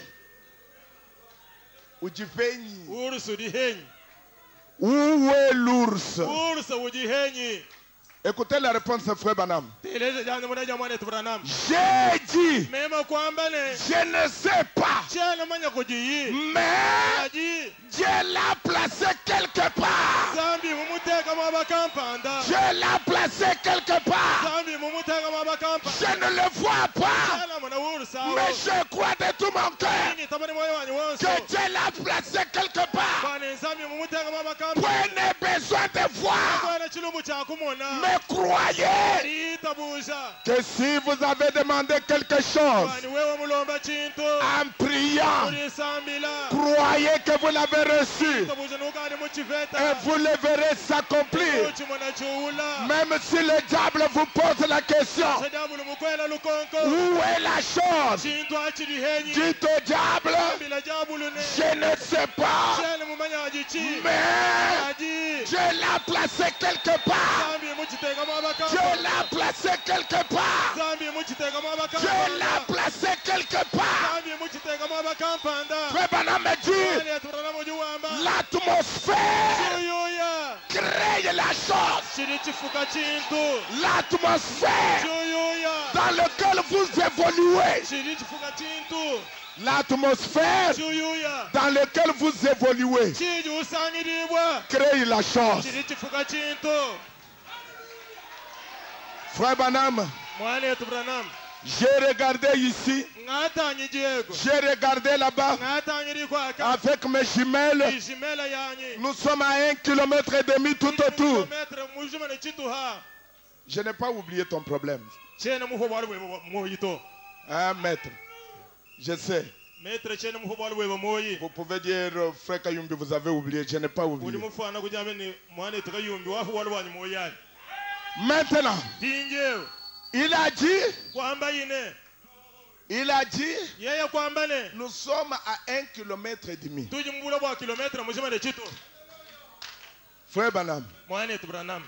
Ujipenyi. urusa udihenyi Où est l'ours? urusa udihenyi Écoutez la réponse de frère Branham. teleze jana munaja mwana wetu Branham J'ai dit, mema kwambane je ne sais pas, chena manya kujiyi mais aji Dieu l'a placé quelque part. zambi mumuteka mwabakampanda Dieu l'a placé quelque part. zambi mumuteka mwabakampanda Je ne le vois pas, chena mwana urusa mais je crois de tout mon cœur ni tabani moyo wanyi wonso que Dieu l'a placé quelque part. bwana zambi mumuteka mwabakampanda Prenez besoin de voir, bwana chilumbu chakumona mais croyez liita busha que si vous avez demandé quelque chose bwani wewe mulomba chintu en priant, ulisambila croyez que vous l'avez reçu tabusha nukani et muchiveta vous le verrez s'accomplir. uchimona chiula Même si le diable vous pose la question, sadabulu mukwela lukonko où est la chose? chintu achilihenyi Dites au diable, bila jabulu ne je ne sais pas, chene mumanya ajichi mais aji Dieu l'a placé quelque part. zambi muchiteka Dieu mwabakampanda l'a placé quelque part. zambi muchiteka Dieu mwabakampanda l'a placé quelque part. zambi muchiteka mwabakampanda Frère Branham me dit, bwani yaturana mujuwamba l'atmosphère chuyuya crée la chose. chili chifuka chintu L'atmosphère chuyuya dans laquelle vous évoluez. chili chifuka chintu L'atmosphère chuyuya dans laquelle vous évoluez chiji usangilibwa crée la chose. chili chifuka chintu Frère Branham, mwana wetu Branham j'ai regardé ici, ngatanyi jego j'ai regardé là-bas ngatanyi kwaka avec mes jumelles. ishimela yanyi Nous sommes à 1,5 km tout autour. kilometre mujumane chituha Je n'ai pas oublié ton problème. chene muho bwali bwebo moyito 1 mètre. Je sais. metre chene muho bwali bwebo moyi Vous pouvez dire, frère Kayumbi, vous avez oublié. Je n'ai pas uli oublié. mufana kujambe ni mwana wetu Kayumbi wafu wali wanyi moyani Maintenant, tinjeo il a dit, kwamba ine yeye kwamba ne nous sommes à 1,5 km. tuji mbula bwa kilometre mujumane chitu Frère Branham, mwana wetu Branham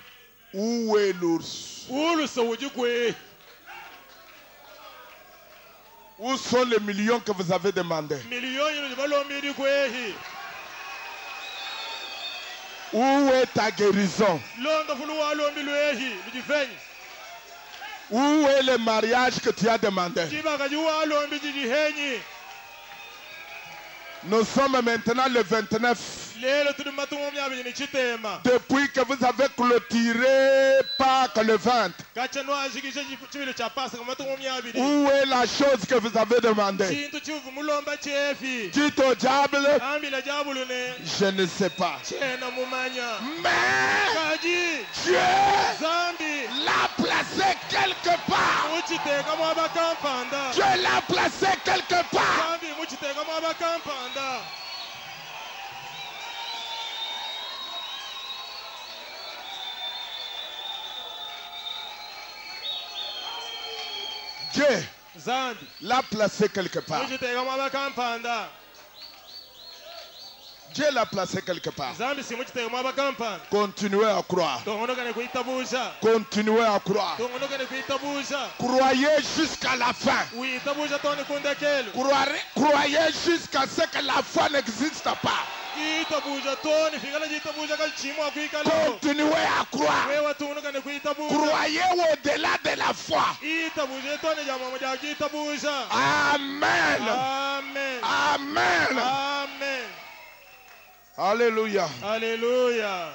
où est l'ours? ulusa ujikwe Où sont les millions que vous avez demandés? miliyoni ni balombiri kwehi Où est ta guérison? londo fulu walombi lwehi lujifenyi Où est le mariage que tu as demandé? chibaka juwalombi jijihenyi Nous sommes maintenant le 29. lelo tuli matumo myabili ni chitema Depuis que vous avez clôturé Pâques le 20, kacha no ashikishe chibili cha pasa kwa matumo myabili où est la chose que vous avez demandé? chintu chivu mulomba chefi Dites au diable, ambila jabulu ne je ne sais pas. chena mumanya Mais kaji Dieu zambi l'a placé quelque part. muchiteka mwabakampanda. Dieu l'a placé quelque part. Zambi muchiteka mwabakampanda. Dieu Zambi l'a placé quelque part. muchiteka mwabakampanda. Dieu l'a placé quelque part. Zambi si muchiteka mwabakampanda. Continuez à croire. Tongonokane kuitabusha. Continuez à croire. Tongonokane kuitabusha. Croyez jusqu'à la fin. Uitabusha toni kundekelo. Croyez jusqu'à ce que la foi n'existe pas. Itabusha toni figala jitabusha kalchimo akuikalo. Continuez à croire. Wewe tongonokane kuitabusha. Croyez au-delà de la foi. Itabusha toni jama moja kitabusha. Amen. Amen. Amen. Amen. Alléluia. Alléluia.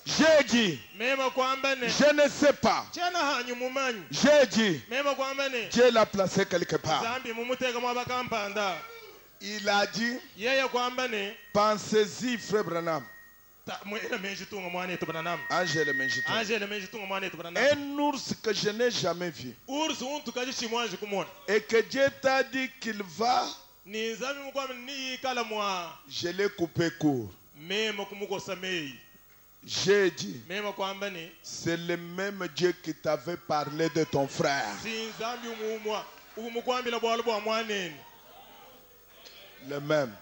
J'ai dit, Mema kwamba ne. je ne sais pas. Chena hanyu mumanyi. J'ai dit, Mema kwamba ne. Dieu l'a placé quelque part. Zambi mumuteka mwabakampanda. Il a dit, Yeye kwamba ne. pensez-y, frère Branham. Mwele menjitunga mwane tu Branham. Angèle Menjiton. Angele menjitunga mwane tu Branham. Un ours que je n'ai jamais vu. Ursu untu kaji chimwanji kumona. Et que Dieu t'a dit qu'il va, Ni zami mkwame ni kala mwa. je l'ai coupé court. Mema kumukosa mei. J'ai dit, Mema kwamba ne. c'est le même Dieu qui t'avait parlé de ton frère. Si zambi umumwa. Umukwambila bwalo bwa mwaneni. Le même.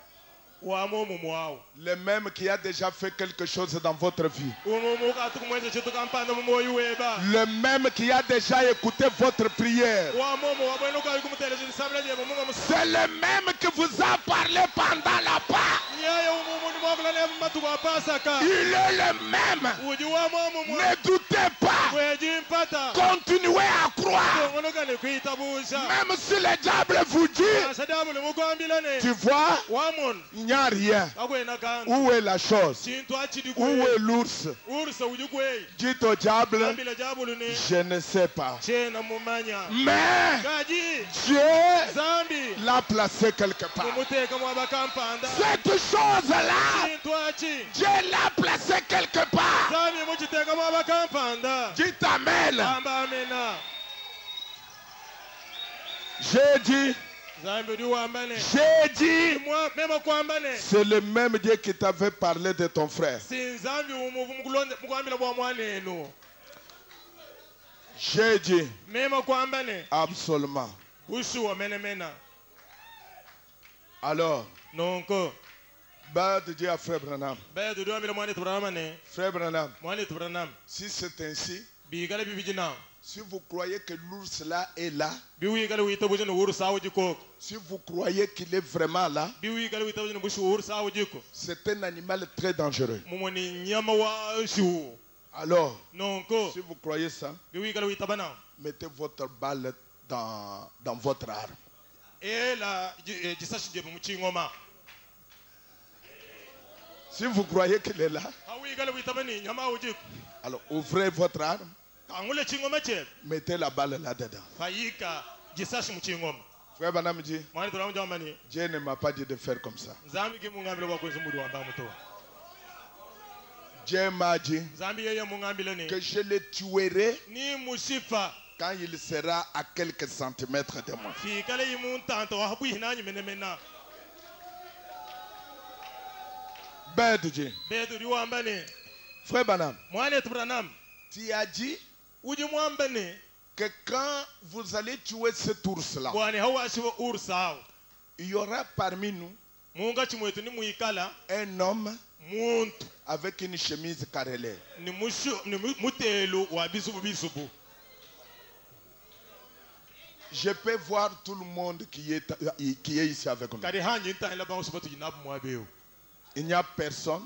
Wamo mumwao. Le même qui a déjà fait quelque chose dans votre vie. Umumuka tukumweze chitu kampanda mumoyi weba. Le même qui a déjà écouté votre prière. C'est le même qui vous a parlé pendant la Pâque. Il est le même. Ne doutez pas. Continuez à croire. Même si le diable vous dit, tu vois, il n'y a rien. Où est la chose? Où est l'ours? Dites au diable, je ne sais pas. Mais Dieu l'a placé quelque part. Cette chose-là, Dieu l'a placé quelque part. Dites Amen. J'ai dit, c'est le même Dieu qui t'avait parlé de ton frère. J'ai dit, absolument. Alors, bah de Dieu à Frère Branham. Frère Branham, si c'est ainsi, si vous croyez que l'ours là est là, si vous croyez qu'il est vraiment là, c'est un animal très dangereux. Alors, si vous croyez ça, mettez votre balle dans votre arme. Si vous croyez qu'il est là, alors ouvrez votre arme, mettez la balle là-dedans. Frère Branham dit, Dieu ne m'a pas dit de faire comme ça. Dieu m'a dit que je le tuerai quand il sera à quelques centimètres de moi. Dieu. Frère Branham, tu as dit que quand vous allez tuer cet ours-là, il y aura parmi nous un homme avec une chemise carrelée. Je peux voir tout le monde qui est ici avec nous. Il n'y a personne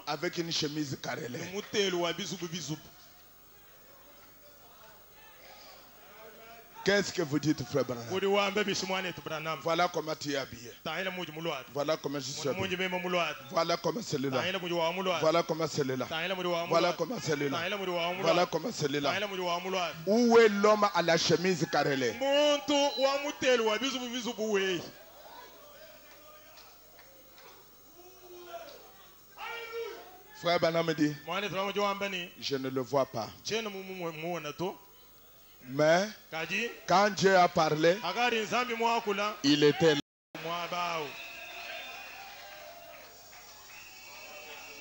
avec une chemise carrelée. Qu'est-ce que vous dites, frère Branham? Voilà comment tu es habillé. Voilà comment je suis habillé. Voilà comment c'est là. Voilà comment c'est là. Voilà comment c'est là. Voilà comment c'est là. Où est l'homme à la chemise carrelée? Frère Branham dit, je ne le vois pas. Mais kadi quand Dieu a parlé, akari nzambi mwakula il était là. mwabao.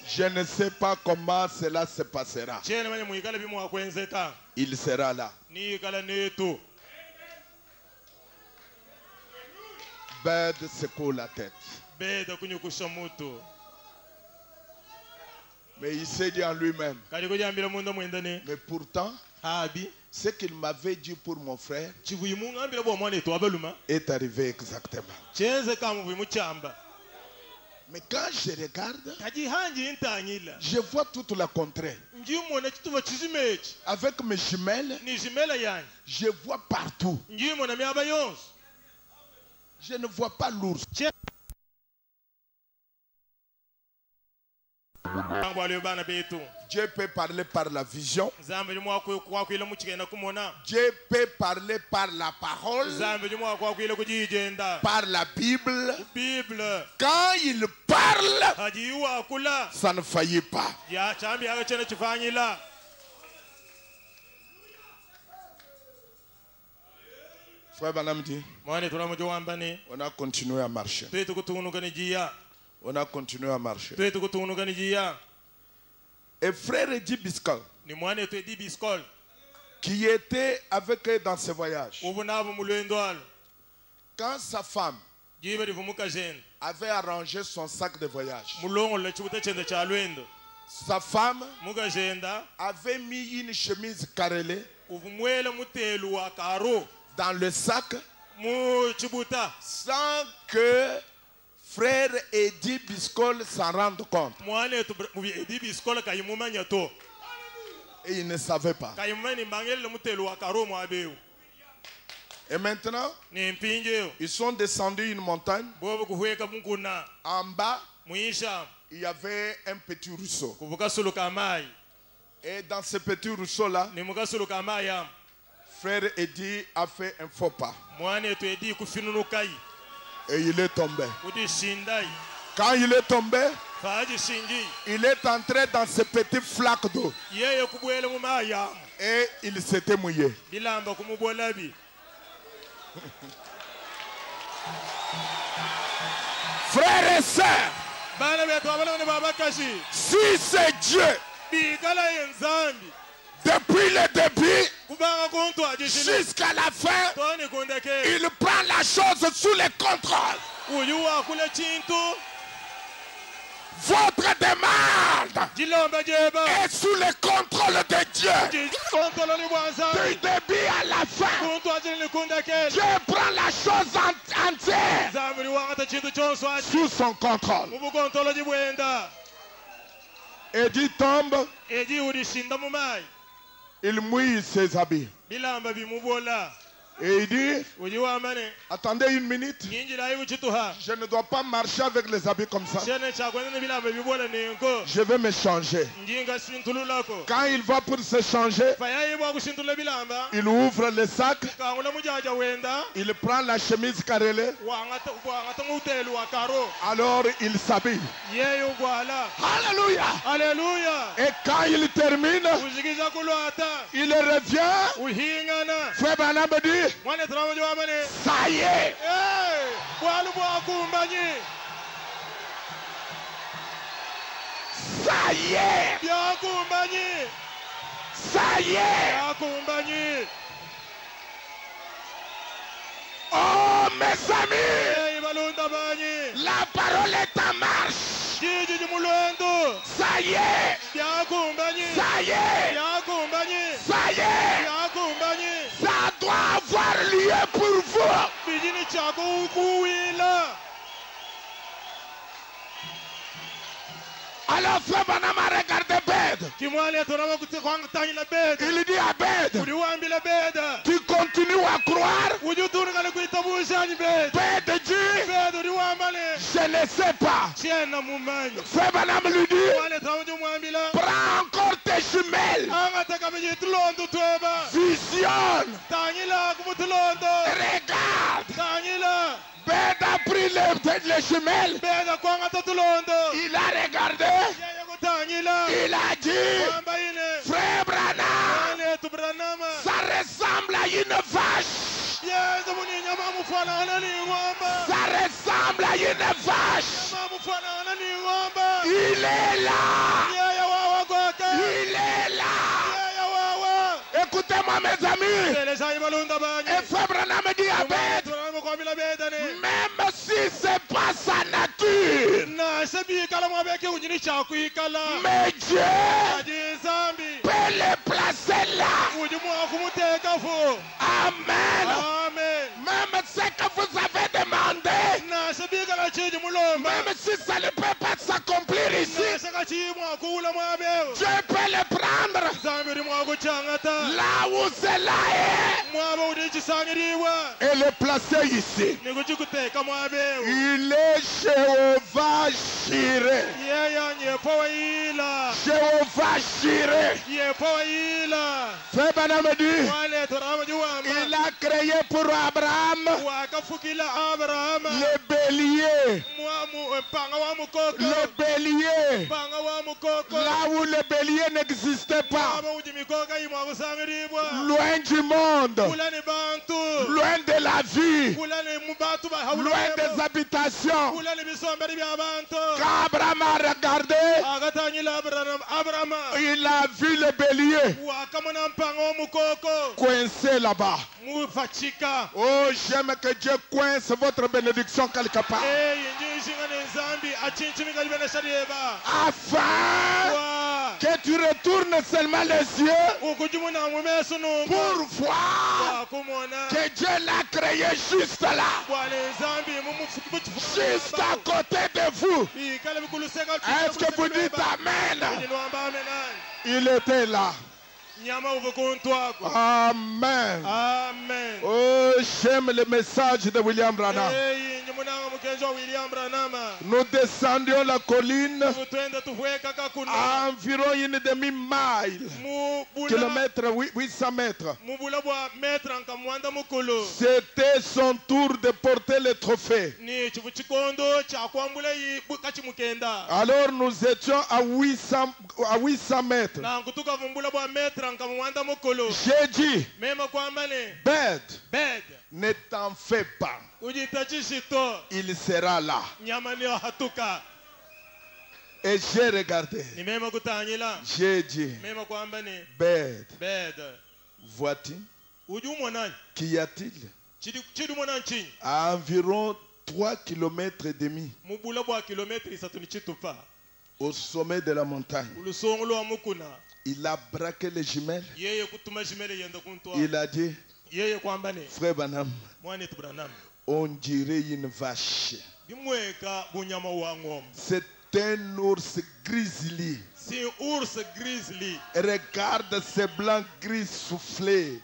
Je ne sais pas comment cela se passera. Chene manye muikala bi mwakwenzeka Il sera là. ni kala netu. Bed secoue la tête. Beda kunyukusha mutu. Mais il s'est dit en lui-même. Kadi kujambira mundo mwendane. Mais pourtant, Abi ce qu'il m'avait dit pour mon frère chivuyimu ngambira bo mwana etu abaluma. est arrivé exactement. Chenze kama vuyimu chamba. Mais quand je regarde, Kadi hanji intanyila. je vois toute la contrée. Njimona chituva chizimechi. Avec mes jumelles, Ni jimela yani. je vois partout. Njimona miaba yonse. Je ne vois pas l'ours. Dieu peut parler par la vision. Dieu peut parler par la parole, par la Bible. Quand il parle, ça ne faillit pas. Frère Banam dit, on a continué à marcher. On a continué à marcher. Et frère Eddie Biscol, qui était avec eux dans ce voyage, quand sa femme avait arrangé son sac de voyage, sa femme avait mis une chemise carrelée dans le sac sans que frère Eddie Biscol s'en rende compte. Et il ne savait pas. Et maintenant, ils sont descendus une montagne. En bas, il y avait un petit ruisseau. Et dans ce petit ruisseau-là, frère Eddie a fait un faux pas. Et il est tombé. Quand il est tombé, il est entré dans ce petit flaque d'eau. Et il s'était mouillé. Frères et sœurs, si c'est Dieu, depuis le début jusqu'à la fin, il prend la chose sous le contrôle. Votre demande est sous le contrôle de Dieu. Du début à la fin, Dieu prend la chose entière sous son contrôle. Eddie tombe, il mouille ses habits. Et il dit, attendez une minute, je ne dois pas marcher avec les habits comme ça. Je vais me changer. Quand il va pour se changer, il ouvre le sac, il prend la chemise carrelée, alors il s'habille. Alléluia. Et quand il termine, il revient. Frère Branham dit, ça y est. Ça y est. Ça y est. Oh mes amis, la parole est en marche. Ça y est. Ça y est. Ça y est. Ça doit avoir lieu pour vous. Alors frère Branham a regardé Bed. Il dit à Bed, tu continues à croire? Bed dit, je ne sais pas. Frère Branham lui dit, prends encore tes jumelles, visionne, regarde. Bed a pris les jumelles, il a regardé, Il a dit, frère Branham, ça ressemble à une vache. Ça ressemble à une vache. Il est là. Il est là. Écoutez-moi mes amis. Et frère Branham dit à Beth, même si c'est pas sa nature, mais Dieu peut les placer là. Amen. Même ce que vous avez demandé, même si ça ne peut pas s'accomplir ici, Dieu peut le prendre là où cela est et le placer ici. Il est Jéhovah Jireh. Jéhovah Jireh. Frère Branham dit, il a créé pour Abraham le bélier. Le bélier. Là où le bélier n'existait pas. Loin du monde. Loin de la vie. Loin des habitations. Quand Abraham a regardé, il a vu le bélier coincé là-bas. Oh, j'aime que Dieu coince votre bénédiction quelque part. Afin que tu retournes seulement les yeux pour voir que Dieu l'a créé juste là, juste à côté de vous. Est-ce que vous dites Amen? Il était là. Amen. Amen. Oh, j'aime le message de William Branham. Nous descendions la colline à environ une demi-mile, kilomètre, 800 mètres. C'était son tour de porter le trophée. Alors nous étions à 800 mètres. J'ai dit, Beth, ne t'en fais pas. Il sera là. Et j'ai regardé. J'ai dit, Beth, vois-tu, qu'y a-t-il? À environ 3,5 km au sommet de la montagne. Il a braqué les jumelles. Il a dit, frère Branham, on dirait une vache. C'est un ours grizzly. Regarde ces blancs gris soufflés.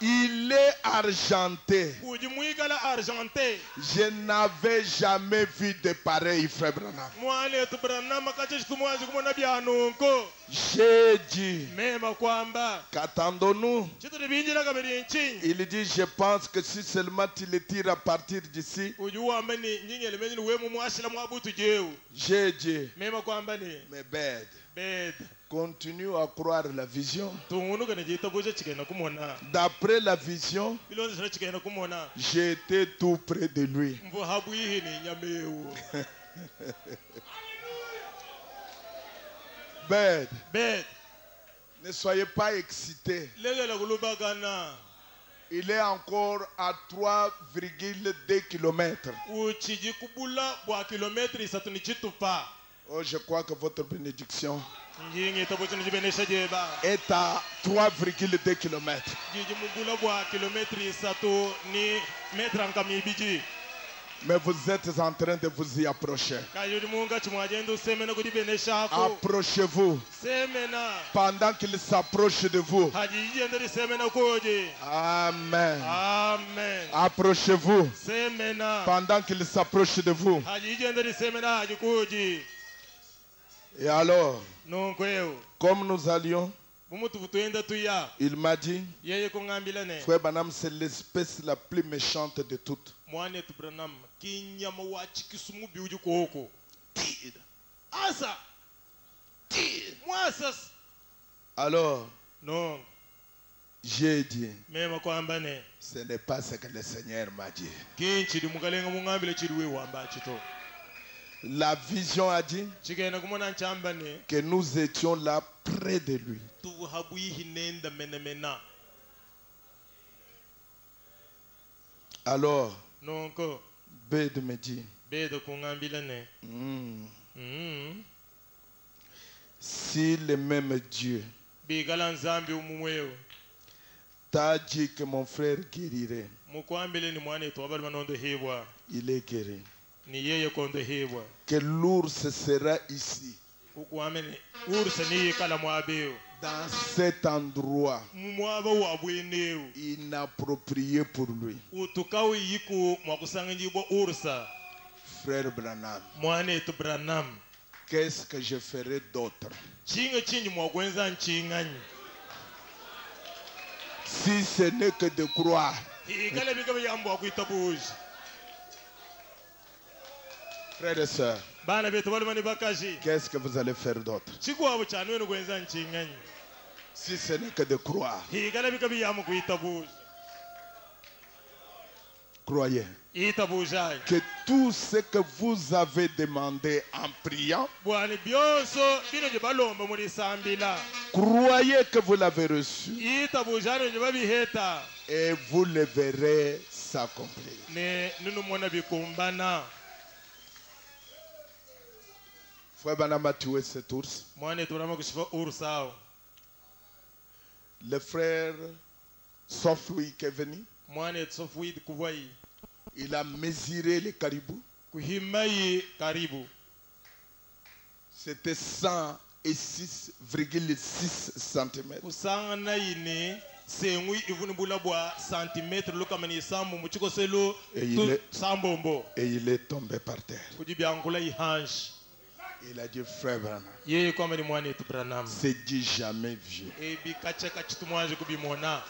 Il est argenté. Je n'avais jamais vu de pareil, frère Branham. J'ai dit, qu'attendons-nous? Il dit, je pense que si seulement tu le tires à partir d'ici. J'ai dit, mais Beth, continue à croire la vision. D'après la vision, j'étais tout près de lui. Beth, ne soyez pas excités. Il est encore à 3,2 km. Oh, je crois que votre bénédiction est à 3,2 km. Mais vous êtes en train de vous y approcher. Approchez-vous pendant qu'il s'approche de vous. Amen. Approchez-vous pendant qu'il s'approche de vous. Et alors, comme nous allions, il m'a dit, frère Branham, c'est l'espèce la plus méchante de toutes. mwane tu Branham kinyama wa chikisumu biuju koko Tire. asa Tire. mwasas Alors, no j'ai dit, mema kwamba ne ce n'est pas ce que le Seigneur m'a dit. kinchi di mukalenga mungambile chiriwe wamba chito La vision a dit chikena kumona nchamba ne que nous étions là près de lui. tu habuihi nenda menemena Alors, nonko Bede me dit, bedo kungambila ne si le même Dieu bigala nzambi umumweo t'a dit que mon frère guérirait, mukwambile ni mwane tu abali manondo hebwa il est guéri. ni yeye kondo hebwa Que l'ours sera ici, ukuamene ursa ni kala mwabeo dans cet endroit mwaba wabweneo inapproprié pour lui. utukawi yiku mwakusanganyi bwa ursa Frère Branham, mwane tu Branham qu'est-ce que je ferai d'autre? chinga chinyi mwakwenza nchinganyi Si ce n'est que de croire. ikale bikabe yambo akuitabuji Frères et sœurs, bana betu bali mani bakaji qu'est-ce que vous allez faire d'autre? chikwabo cyane wenu kwenza nchinganyi Si ce n'est que de croire. ikale bikabe yamu kuitabuji Croyez itabujayi que tout ce que vous avez demandé en priant, bwana byonso bino je balomba muri sambila croyez que vous l'avez reçu itabujane je babiheta et vous le verrez s'accomplir. ne nunu mona bikumbana Frère Branham a tué cet ours. mwane turama kushifa ursao Le frère sauf Louis qui est venu, mwane tsofuid kuwai il a mesuré les caribous. kuhimai karibu C'était 106,6 cm. kusangana yini sengwi ivunibula bwa centimetre lukamani sambu muchiko selo sambombo Et il est tombé par terre. kujibyankula ihanshi Il a dit, frère Branham, yeye kwamba ni mwane tu Branham c'est du jamais vu. ebi kacheka chitumwaje kubimona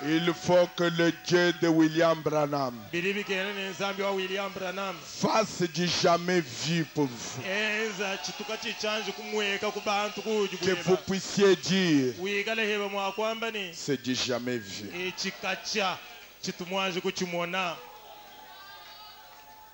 Il faut que le Dieu de William Branham bilibi kenene nzambi wa William Branham fasse du jamais vu pour vous. enza chituka chichanje kumweka kubantu kuju Que vous puissiez dire, wikale heba mwakwamba ni c'est du jamais vu. echikacha chitumwaje kuchimona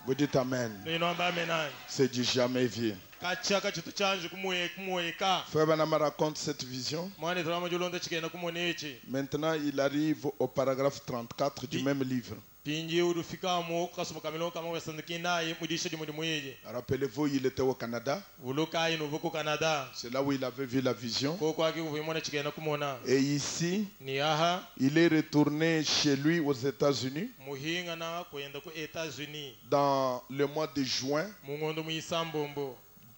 Vous dites Amen. ninomba amenani C'est du jamais vu. kachaka chitu chanje kumweka Frère Branham raconte cette vision. mwane turama julonda chikenda kumonechi Maintenant, il arrive au paragraphe 34 du même livre. pinji urufikamo kasuma kamilo kama wasandikinaye mudisha dimudi mweje Rappelez-vous, il était au Canada. ulukai nuvuko Canada C'est là où il avait vu la vision. koko aki uvimona chikenda kumona Et ici, ni aha il est retourné chez lui aux États-Unis muhinga na kwenda ku Etats-Unis dans le mois de juin, mungondo muisambombo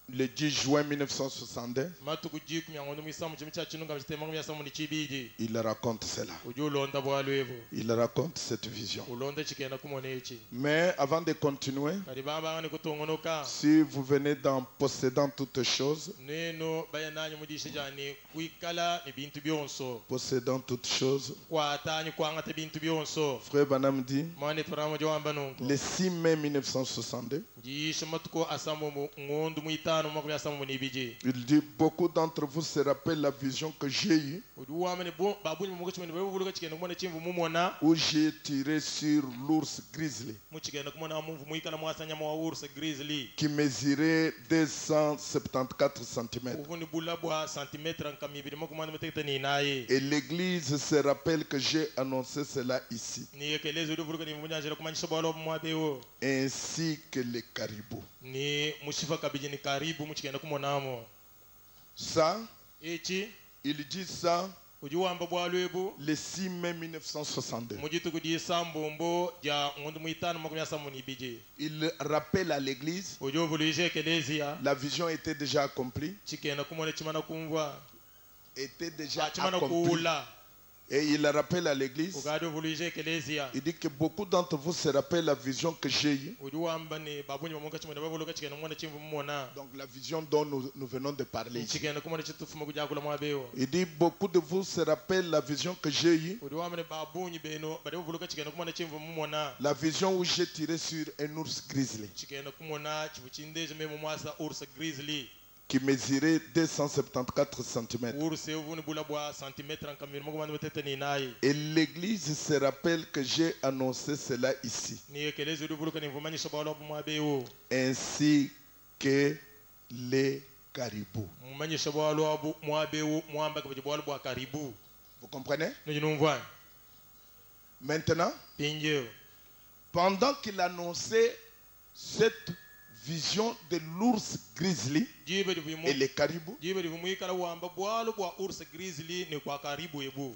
le 10 juin 1962. matuku jiku myangondo muisambu chimicha chinunga mchitema myasamu ni chibiji Il raconte cela. ujulonda bwalwevo Il raconte cette vision. ulonda chikenda kumonechi Mais avant de continuer, kali baba ngani kutongonoka si vous venez d'en possédant toutes choses, neno bayananyi mudisha jani kuikala ni bintu byonso possédant toutes choses, kwatanyi kwangata bintu byonso Frère Branham dit, mwane turamo jwamba nonko le 6 mai 1962, jisha matuko asambo ngondu muitano makumi asambo nibiji il dit, beaucoup d'entre vous se rappellent la vision que j'ai eue, uduwamene babuni mugochimene bebuluka chikenda kumona chimvu mumona où j'ai tiré sur l'ours grizzly, muchikenda kumona mumvu muikala mwasanya mwa ursa grizzly qui mesurait 274 cm. uvuni bula bwa centimetre nkamibiri makumana metekete ni naye Et l'église se rappelle que j'ai annoncé cela ici, ni yekeleze uduvuluka ni munyanjira kumanyisha bwalo mwabewo ainsi que les caribous. ni mushifa kabiji ni karibu muchikenda kumonamo Ça, ichi il dit ça ujuwamba bwalwebu le 6 mai 1962. mujituku di sambombo ja ngondu muitano makumi asambo nibiji Il rappelle à l'église, ujuvulije ekelezia la vision était déjà accomplie, chikenda kumona chimana kumva était déjà chimana accomplie. kuula Et il rappelle à l'église, ugade vuluje ekelezia il dit que beaucoup d'entre vous se rappellent la vision que j'ai eue. ujuwamba ni babunyi bamuka chimwe bavuluka chikena kumona chimvu mumona Donc la vision dont nous venons de parler ici. chikena kumona chitufuma kujakula mwabewo Il dit beaucoup de vous se rappellent la vision que j'ai eue. ujuwamba ni babunyi beno bade bavuluka chikena kumona chimvu mumona La vision où j'ai tiré sur un ours grizzly chikena kumona chibuchindeje memo mwasa ursa grizzly qui mesurait 274 cm. ursa uvuni bula bwa centimetre nkamira mukumana betete ni nayi Et l'église se rappelle que j'ai annoncé cela ici. ni ekeleze uvuluka ni vumanyisha bwalo mwabewo Ainsi que les caribous. mumanyisha bwalo mwabewo mwamba kabaje bwalo bwa karibu Vous comprenez? nujinumva Maintenant, pinjeo pendant qu'il annonçait cette vision de l'ours grizzly jibe divimu et les caribous, jibe divimu ikala wamba bwalo bwa ursa grizzly ni kwa karibu ebu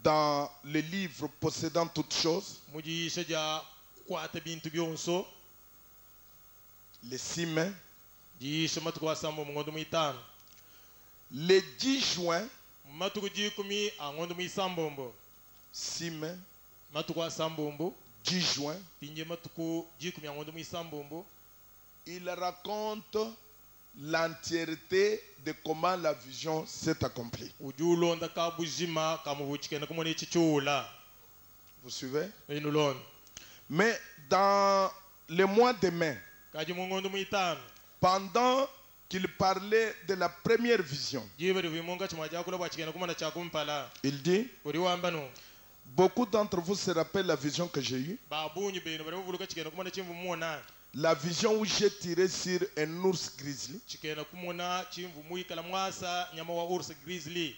dans le livre Possédant toutes choses, mujisha ja kwata bintu byonso les 6 mains, jisha matuko asambo mungondo muitano le 10 juin, matuko jikumi angondo muisambombo 6 mains, matuko asambombo 10 juin, pinje matuko jikumi angondo muisambombo il raconte l'entièreté de comment la vision s'est accomplie. ujulonda kabujima kamubuchikena kumone chichula Vous suivez? inulon Mais dans le mois de mai, kaji mungondo muitano pendant qu'il parlait de la première vision, jibe divimunga chimajakula bwachikena kumona chakumpala il dit, uri wambano beaucoup d'entre vous se rappellent la vision que j'ai eue. babunyi beno bari bavuluka chikena kumona chimvu mumona La vision où j'ai tiré sur un ours grizzly chikena kumona chimvu muikala mwasa nyama wa ursa grizzly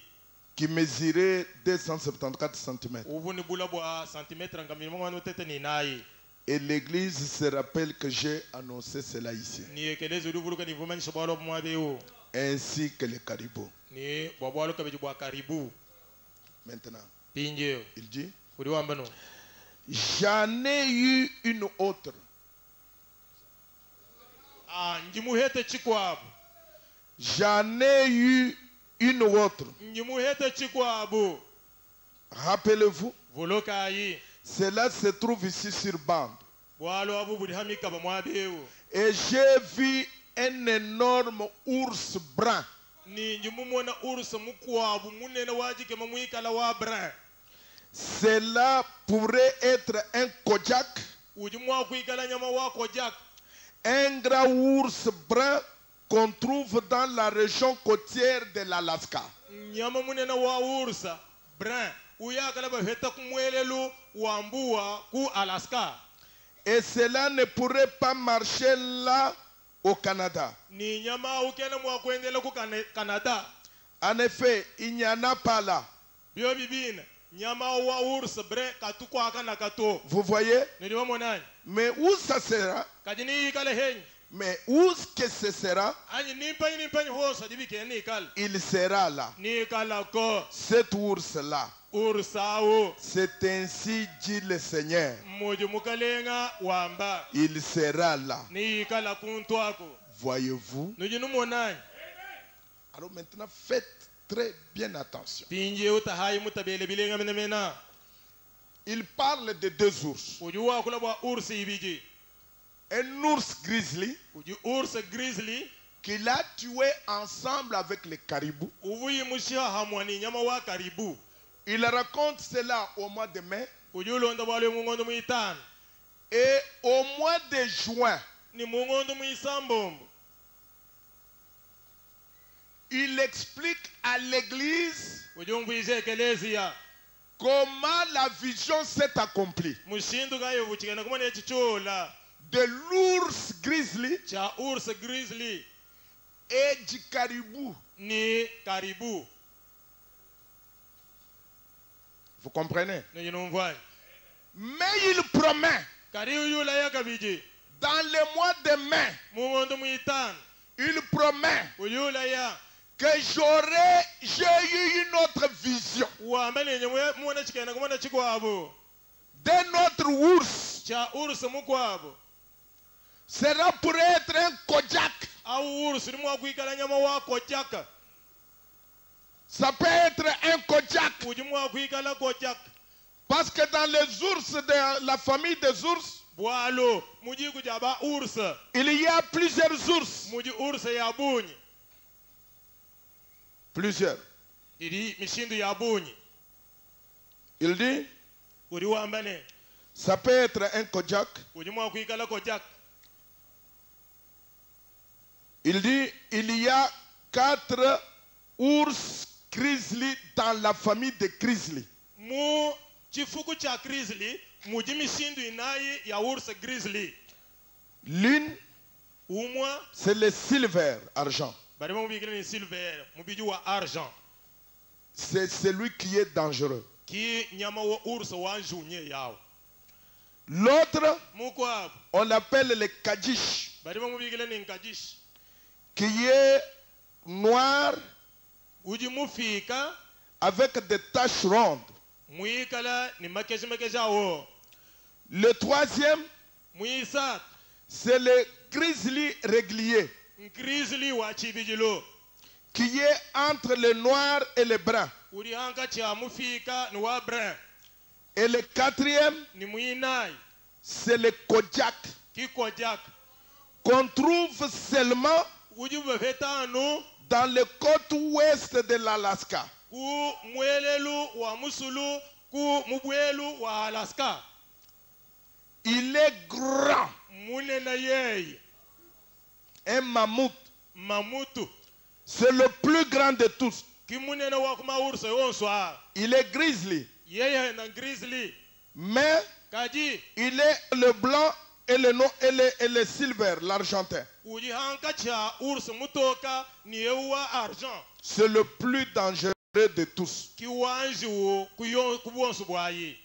qui mesurait 274 cm. uvuni bula bwa centimetre ngamira mwana tete ni nayi Et l'église se rappelle que j'ai annoncé cela ici. ni ekeleze uvuluka ni vumanyisha bwalo mwabewo Ainsi que les caribous. ni bwabwalo kabeji bwa karibu Maintenant, pinjeo il dit, uri wambano j'en ai eu une autre. njimuhete chikwabu J'en ai eu une autre. njimuhete chikwabu Rappelez-vous, vuluka yi cela se trouve ici sur bande. bwalo abu buli hamika ba mwabewo Et j'ai vu un énorme ours brun. ni njimumona ursa mukwabu munene wajike mamuikala wa brun Cela pourrait être un Kojak, ujimwa kuikala nyama wa kojak un grand ours brun qu'on trouve dans la région côtière de l'Alaska. nyama munene wa ursa brun uyakala ba heta kumwelelu wambua ku Alaska Et cela ne pourrait pas marcher là au Canada. ni nyama ukena mwa kwendela ku Canada En effet, il n'y en a pas là. bio bibina nyama wa ursa brun katukwa kana kato Vous voyez? ni wamonani Mais où ça sera? kadini ikala hen Mais où est-ce que ce sera? anyi nimpanyi hosa dibike ni ikala Il sera là. ni ikala ko Cet ours-là. ursawo C'est ainsi dit le Seigneur. mojo mukalenga wamba Il sera là. ni ikala kuntwako Voyez-vous? nujinu monani Alors maintenant, faites très bien attention. pinje utahayi mutabele bilenga mena Il parle de 2 ours. ujuwa kula bwa ursi ibiji Un ours grizzly uju ursa grizzly qu'il a tué ensemble avec les caribous. uvuyi mushiha hamwani nyama wa karibu Il raconte cela au mois de mai. ujulonda bwalo mungondo muitano Et au mois de juin, ni mungondo muisambombo il explique à l'église ujumvise ekelezia comment la vision s'est accomplie. mushindu gayo buchikana kumane chichola De l'ours grizzly cha ursa grizzly et du caribou. ni karibu Vous comprenez? nujinumvani Mais il promet, kari uyula yakabiji dans le mois de mai, mungondo muitano il promet uyula ya que j'ai eu une autre vision wambele muona chikana kumana chikwabo d'un autre ours. cha ursa mukwabo Cela pourrait être un Kojak. au ursa ni mwa kuikala nyama wa kojaka Ça peut être un Kojak. ujimwa kuikala kojak Parce que dans les ours de la famille des ours, bwalo muji kujaba ursa il y a plusieurs ours. muji ursa ya bunyi Plusieurs. iri mishindu ya bunyi Il dit, uri wambane ça peut être un Kojak. ujimwa kuikala kojak Il dit, il y a 4 ours grizzly dans la famille de grizzly. mu chifuku cha grizzly muji mishindu inayi ya ursa grizzly L'une, umwa c'est le silver, argent. barimo mubikira ni silver mubiji wa argent C'est celui qui est dangereux. ki nyama wa ursa wa njunye yao L'autre, mukwabo on l'appelle le Kajish, barimo mubikira ni nkajish qui est noir uji mufika avec des taches rondes. muikala ni makeshi awo Le troisième, muisat c'est le grizzly régulier, grizzly wa chibijilo qui est entre le noir et le brun. uri hanka cha mufika ni wa brun Et le quatrième, ni muinai c'est le Kojak, ki kojak qu'on trouve seulement uji befetanu dans le côte ouest de l'Alaska. ku mwelelu wa musulu ku mubwelu wa Alaska Il est grand, munena yeye un mammouth. mamutu C'est le plus grand de tous. ki munena wa kuma ursa yonswa Il est grizzly, yeye na grizzly mais kaji il est le blanc et le, et le silver, l'argentin. uji hanka cha ursa mutoka ni yewa argent C'est le plus dangereux de tous. ki wanji wo kubonsu bwayi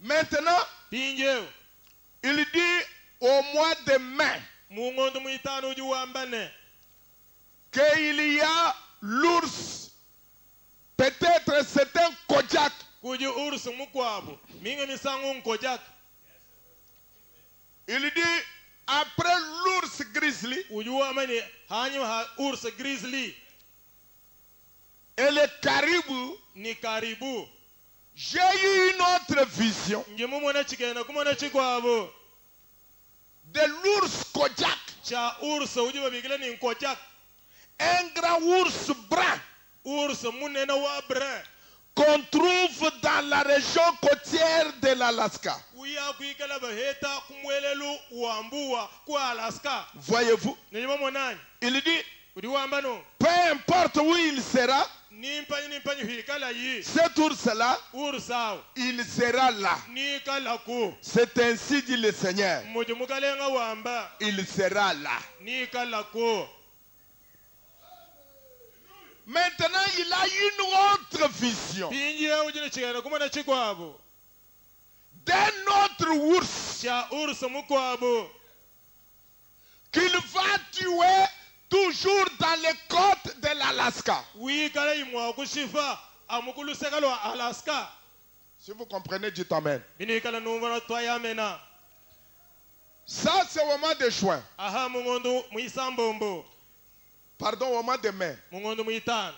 Maintenant, pinje il dit au mois de mai mungondo muitano uji wambane qu'il y a l'ours. Peut-être c'est un Kojak. kuji ursa mukwabo minga misangu nkojak Il dit après l'ours grizzly uji wamane hanyu ha ursa grizzly et le caribou, ni karibu j'ai eu une autre vision nje mumona chikena kumona chikwabo de l'ours Kojak. cha ursa uji babigila ni nkojak Un grand ours brun ursa munena wa brun qu'on trouve dans la région côtière de l'Alaska. uya kuikala baheta kumwelelu uambuwa kwa Alaska Voyez-vous, nijima monani il dit, uji wambano peu importe où il sera, nimpanyi hikala yi cet ours-là, ursa il sera là. ni kala ku C'est ainsi dit le Seigneur. muji mukalenga wamba Il sera là. ni kala ku Maintenant, il a une autre vision pinje uji ni chikena kumona chikwabo d'un autre ours cha ursa mukwabo qu'il va tuer toujours dans les côtes de l'Alaska. wikala imwa kushifa amukulu sekalo wa Alaska Si vous comprenez, dites Amen. bini kala numero twayamena Ça, c'est au mois de juin. aha mungondo muisambombo Pardon, au mois de mai. mungondo muitano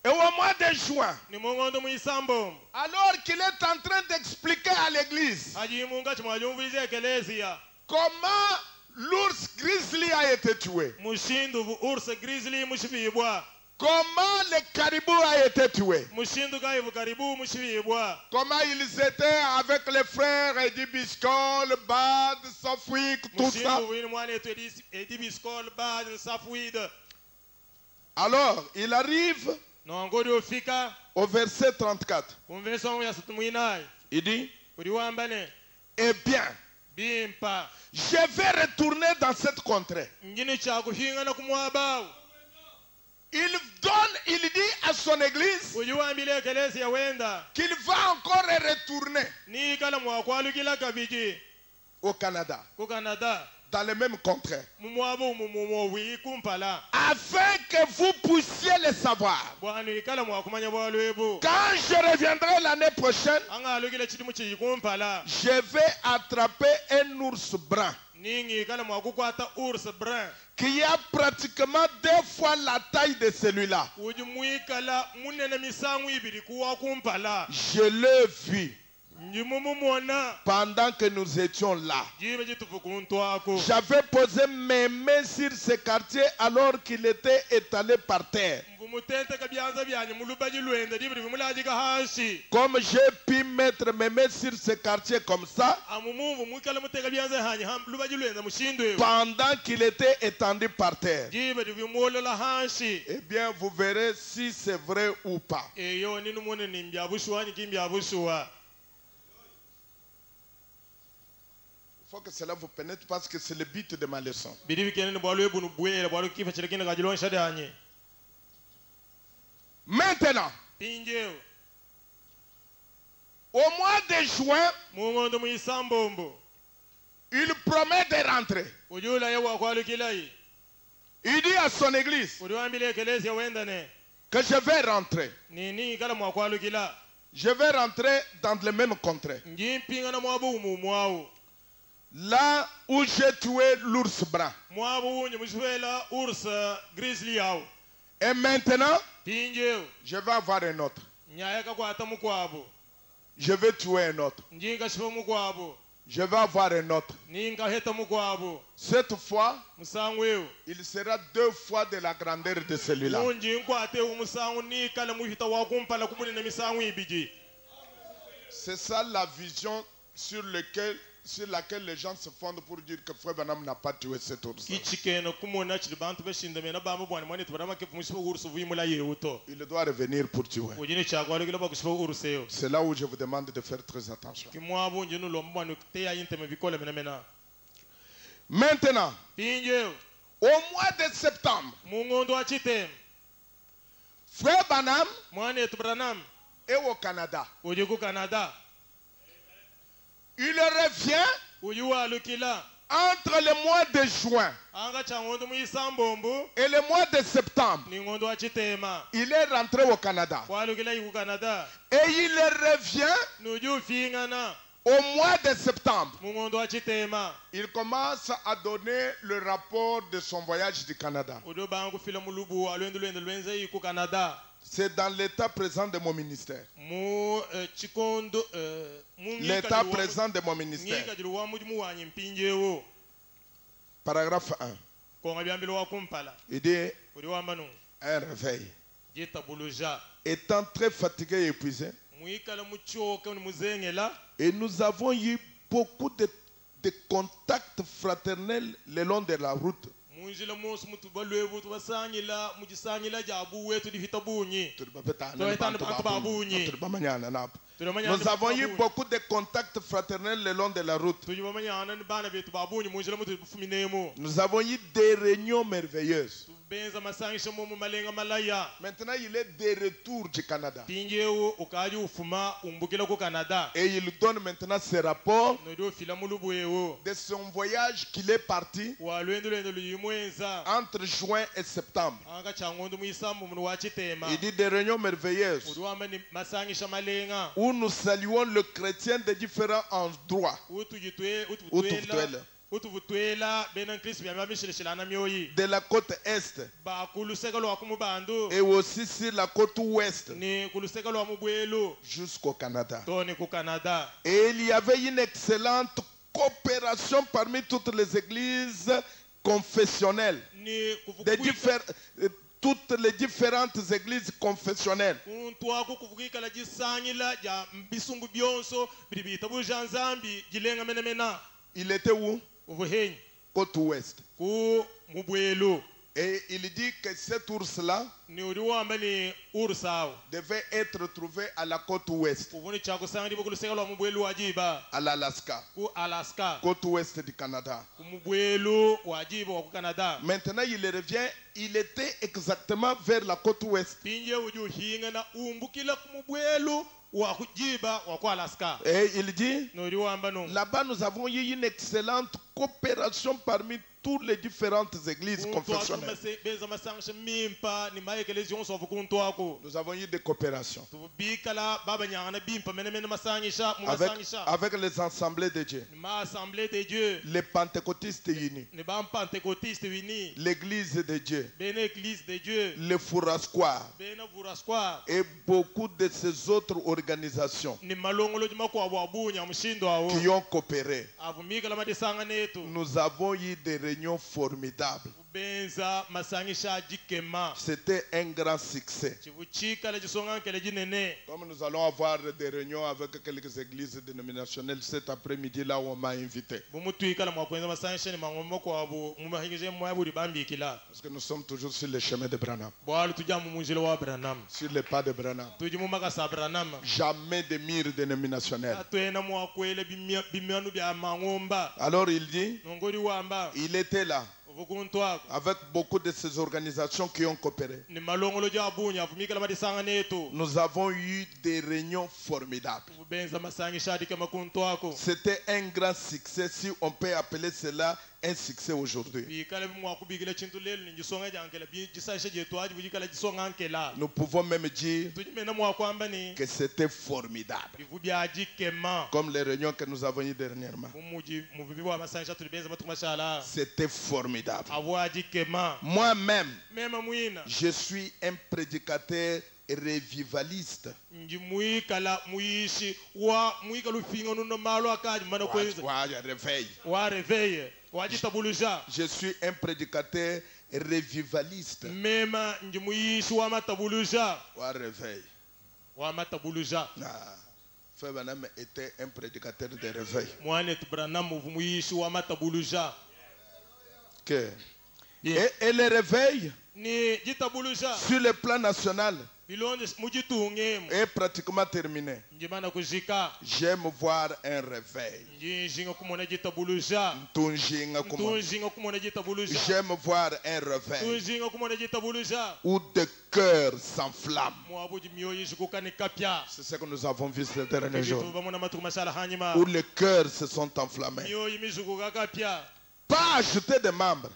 Et au mois de juin, ni mungondo muisambombo alors qu'il est en train d'expliquer à l'église aji munga chimwajumvise ekelesia comment l'ours grizzly a été tué, mushindu bu ursa grizzly mushibibwa comment le caribou a été tué, mushindu kaivu karibu mushibibwa comment ils étaient avec les frères Eddie Biscol, Bad, Safwik, tout ça. mushindu wini mwana etu edibiskol bad safwid Alors, il arrive nongodi ofika au verset 34. kumveso ya sutumwinai Il dit, uri wambane eh bien, bimpa je vais retourner dans cette contrée. ngini chakuhingana kumwabao Il donne, il dit à son église uji wambile ekelesia wenda qu'il va encore retourner ni kala mwakwalukila kabiji au Canada, ku Canada dans le même contrée, mumwabo mumumowi kumpala afin que vous puissiez le savoir. bwanu ikala mwakumanya bwalwebu Quand je reviendrai l'année prochaine, anga alukile chitimu chikumpala je vais attraper un ours brun. ningi kala mwakukwata urs brun qui a pratiquement 2 fois la taille de celui-là. uji mwikala munene misangu ibiri kuwa kumpala Je l'ai vu njimumumona pendant que nous étions là. jibe jitufu kuntwako J'avais posé mes mains sur ce quartier alors qu'il était étalé par terre. mvumutente kabyanza byanyi mulubaji lwenda dibiri vimulajika hanshi Comme j'ai pu mettre mes mains sur ce quartier comme ça, amumuvu mwikala muteka byanza hanyi lubaji lwenda mushindwe pendant qu'il était étendu par terre, jibe vimolola hanshi eh bien, vous verrez si c'est vrai ou pas. eyo ninu mune nimbyabushwa nikimbyabushwa Il faut que cela vous pénètre parce que c'est le but de ma leçon. bidi bikene bwalo ebunu bwela bwalo kifa chirekine kajilon shadanye Maintenant, pinjeo au mois de juin, mungondo muisambombo il promet de rentrer. ujula yewa kwalukilai Il dit à son église uliwambile ekelesi wendane que je vais rentrer. nini kala mwakwalukila Je vais rentrer dans le même contrée. njimpinga na mwabu mumwawo Là où j'ai tué l'ours brun. mwabu unye mushwela urs grizzly yawo Et maintenant, pinjeo je vais avoir un autre. nyayaka kwata mukwabo Je vais tuer un autre. njinga shifa mukwabo Je vais avoir un autre. ninga heta mukwabo Cette fois, musangu ewo il sera 2 fois de la grandeur de celui-là. munji nkwate umusangu nikala muhita wakumpala kubunene misangu ibiji C'est ça la vision sur laquelle les gens se fondent pour dire que Frère Branham n'a pas tué cet ours. kichikeno kumona chili bantu beshindamena bamba bwana mwane tubarama ke mushifa ursu vuyimula yewuto Il doit revenir pour tuer. ujini chakwalukila bakushifa urseyo C'est là où je vous demande de faire très attention. kimwabu njinu lombwanu teya yinteme bikola mena Maintenant, pinjeo au mois de septembre, mungondo wa chitem Frère Branham mwane tubranam est au Canada. uji ku Canada Il revient uji walukila entre le mois de juin anga changondo muisambombo et le mois de septembre. ni ngondo wa chitema Il est rentré au Canada. walukila iku Canada Et il revient nuji ufingana au mois de septembre. mungondo wa chitema Il commence à donner le rapport de son voyage du Canada. udo bangu fila mulubu alwendo lwendo lwenze iku Canada C'est dans l'état présent de mon ministère. mu chikondo L'état présent de mon ministère. ngika jiru wa muji muwanyi mpinjewo Paragraphe 1. konga byambilo wa kumpala Il dit uri wamba nu un réveil. jita buluja Étant très fatigué et épuisé, muikala muchoka ni muzengela et nous avons eu beaucoup de contacts fraternels le long de la route. munjila musu mutu balwebu tubasanyila mujisanyila jabu wetu difita bunyi Nous avons eu beaucoup de contacts fraternels le long de la route. tujibamanyana ni bana betu babunyi munjila mutu fuminemo Nous avons eu des réunions merveilleuses. benza masangisha mu malenga malaya Maintenant, il est de retour du Canada. pinjewo ukaji ufuma umbukila ku Canada Et il donne maintenant ses rapports nodo fila mulubwewo de son voyage qu'il est parti walwendo lwendo luyimwenza entre juin et septembre. anga changondo muisambu munu wachitema Il dit des réunions merveilleuses udiwamba ni masangisha malenga où nous saluons le chrétien de différents endroits. utuvutwela bena nkristu byamamishilishilana myoyi De la côte est bakuluseka lwa kumubandu et aussi sur la côte ouest ni kuluseka lwa mubwelu jusqu'au Canada. toni ku Canada Et il y avait une excellente coopération parmi toutes les églises confessionnelles, ni toutes les différentes églises confessionnelles. kuntwaku kuvukikala jisanyila ja bisungu byonso bili bita bujanzambi jilenga menemena Il était où? ubuhenyi Côte ouest. ku mubwelu Et il dit que cet ours-là ni udiwamba ni ursawo devait être trouvé à la côte ouest, uvuni chakusangili bukuluseka lwa mubwelu wajiba à l'Alaska, ku Alaska côte ouest du Canada. ku mubwelu wajiba wa ku Canada Maintenant, il revient, il était exactement vers la côte ouest. pinje uji uhinga na umbukila ku mubwelu wa kujiba wa ku Alaska Et il dit, no udiwamba no là-bas, nous avons eu une excellente coopération parmi toutes les différentes églises confessionnelles. Nous avons eu des coopérations avec les assemblées de Dieu, les pentecôtistes unis, l'église de Dieu, les Fourasquois et beaucoup de ces autres organisations qui ont coopéré. Nous avons eu des réunions formidables. C'était un grand succès. Comme nous allons avoir des réunions avec quelques églises dénominationnelles cet après-midi, là où on m'a invité. Parce que nous sommes toujours sur le chemin de Branham, sur les pas de Branham. Jamais de mire dénominationnel. Alors il dit, il était là avec beaucoup de ces organisations qui ont coopéré. Nous avons eu des réunions formidables. C'était un grand succès, si on peut appeler cela un succès aujourd'hui. Nous pouvons même dire que c'était formidable. Comme les réunions que nous avons eues dernièrement. C'était formidable. Moi-même, je suis un prédicateur revivaliste. Je suis un prédicateur revivaliste. Frère Branham était un prédicateur de réveil. Et le réveil sur le plan national est pratiquement terminé. J'aime voir un réveil. J'aime voir un réveil où des cœurs s'enflamment. C'est ce que nous avons vu ces derniers jours. Où les cœurs se sont enflammés. Pas ajouter des membres,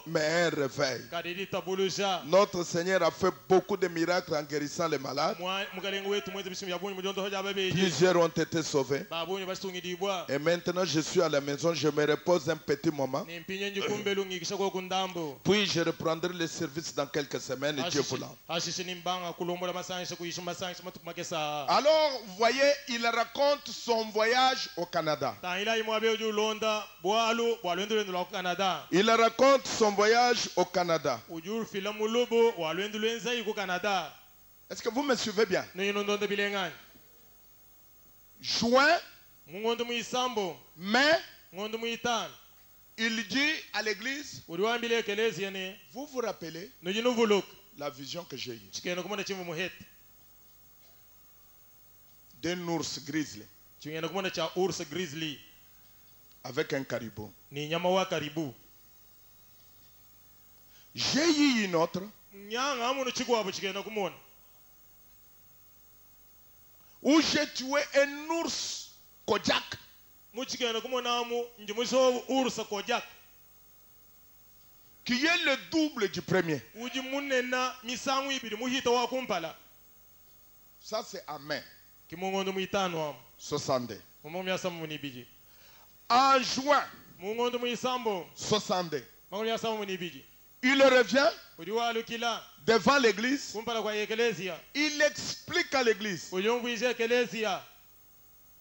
mais un réveil. Notre Seigneur a fait beaucoup de miracles en guérissant les malades. Plusieurs ont été sauvés. Et maintenant je suis à la maison, je me repose un petit moment. Puis je reprendrai le service dans quelques semaines, Dieu voulant. Alors, vous voyez, il raconte son voyage au Canada. Il raconte son voyage au Canada. Est-ce que vous me suivez bien? Juin, mai, il dit à l'église, vous vous rappelez la vision que j'ai eue d'un ours grizzly avec un caribou. J'ai eu une autre où j'ai tué un ours Kojak qui est le double du premier. Ça c'est à mai 62. En juin 62, il revient devant l'église. Il explique à l'église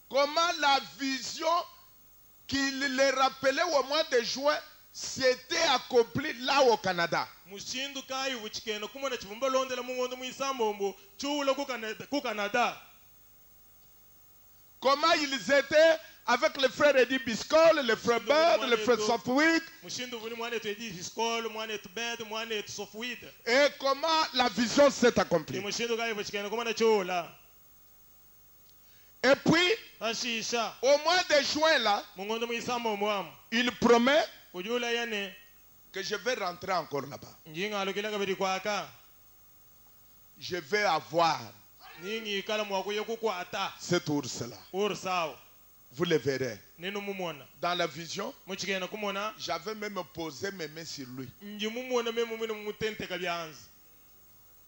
comment la vision qu'il les rappelait au mois de juin s'était accomplie là au Canada. Comment ils étaient avec le frère Eddie Biscol, le frère Bird, le frère Softwick. Et comment la vision s'est accomplie. Et puis, au mois de juin là, il promet que je vais rentrer encore là-bas. Je vais avoir cet ours-là. Vous le verrez. neno mumona Dans la vision, muchigenda kumona j'avais même posé mes mains sur lui. nji mumona memo mene mutente kabyanzi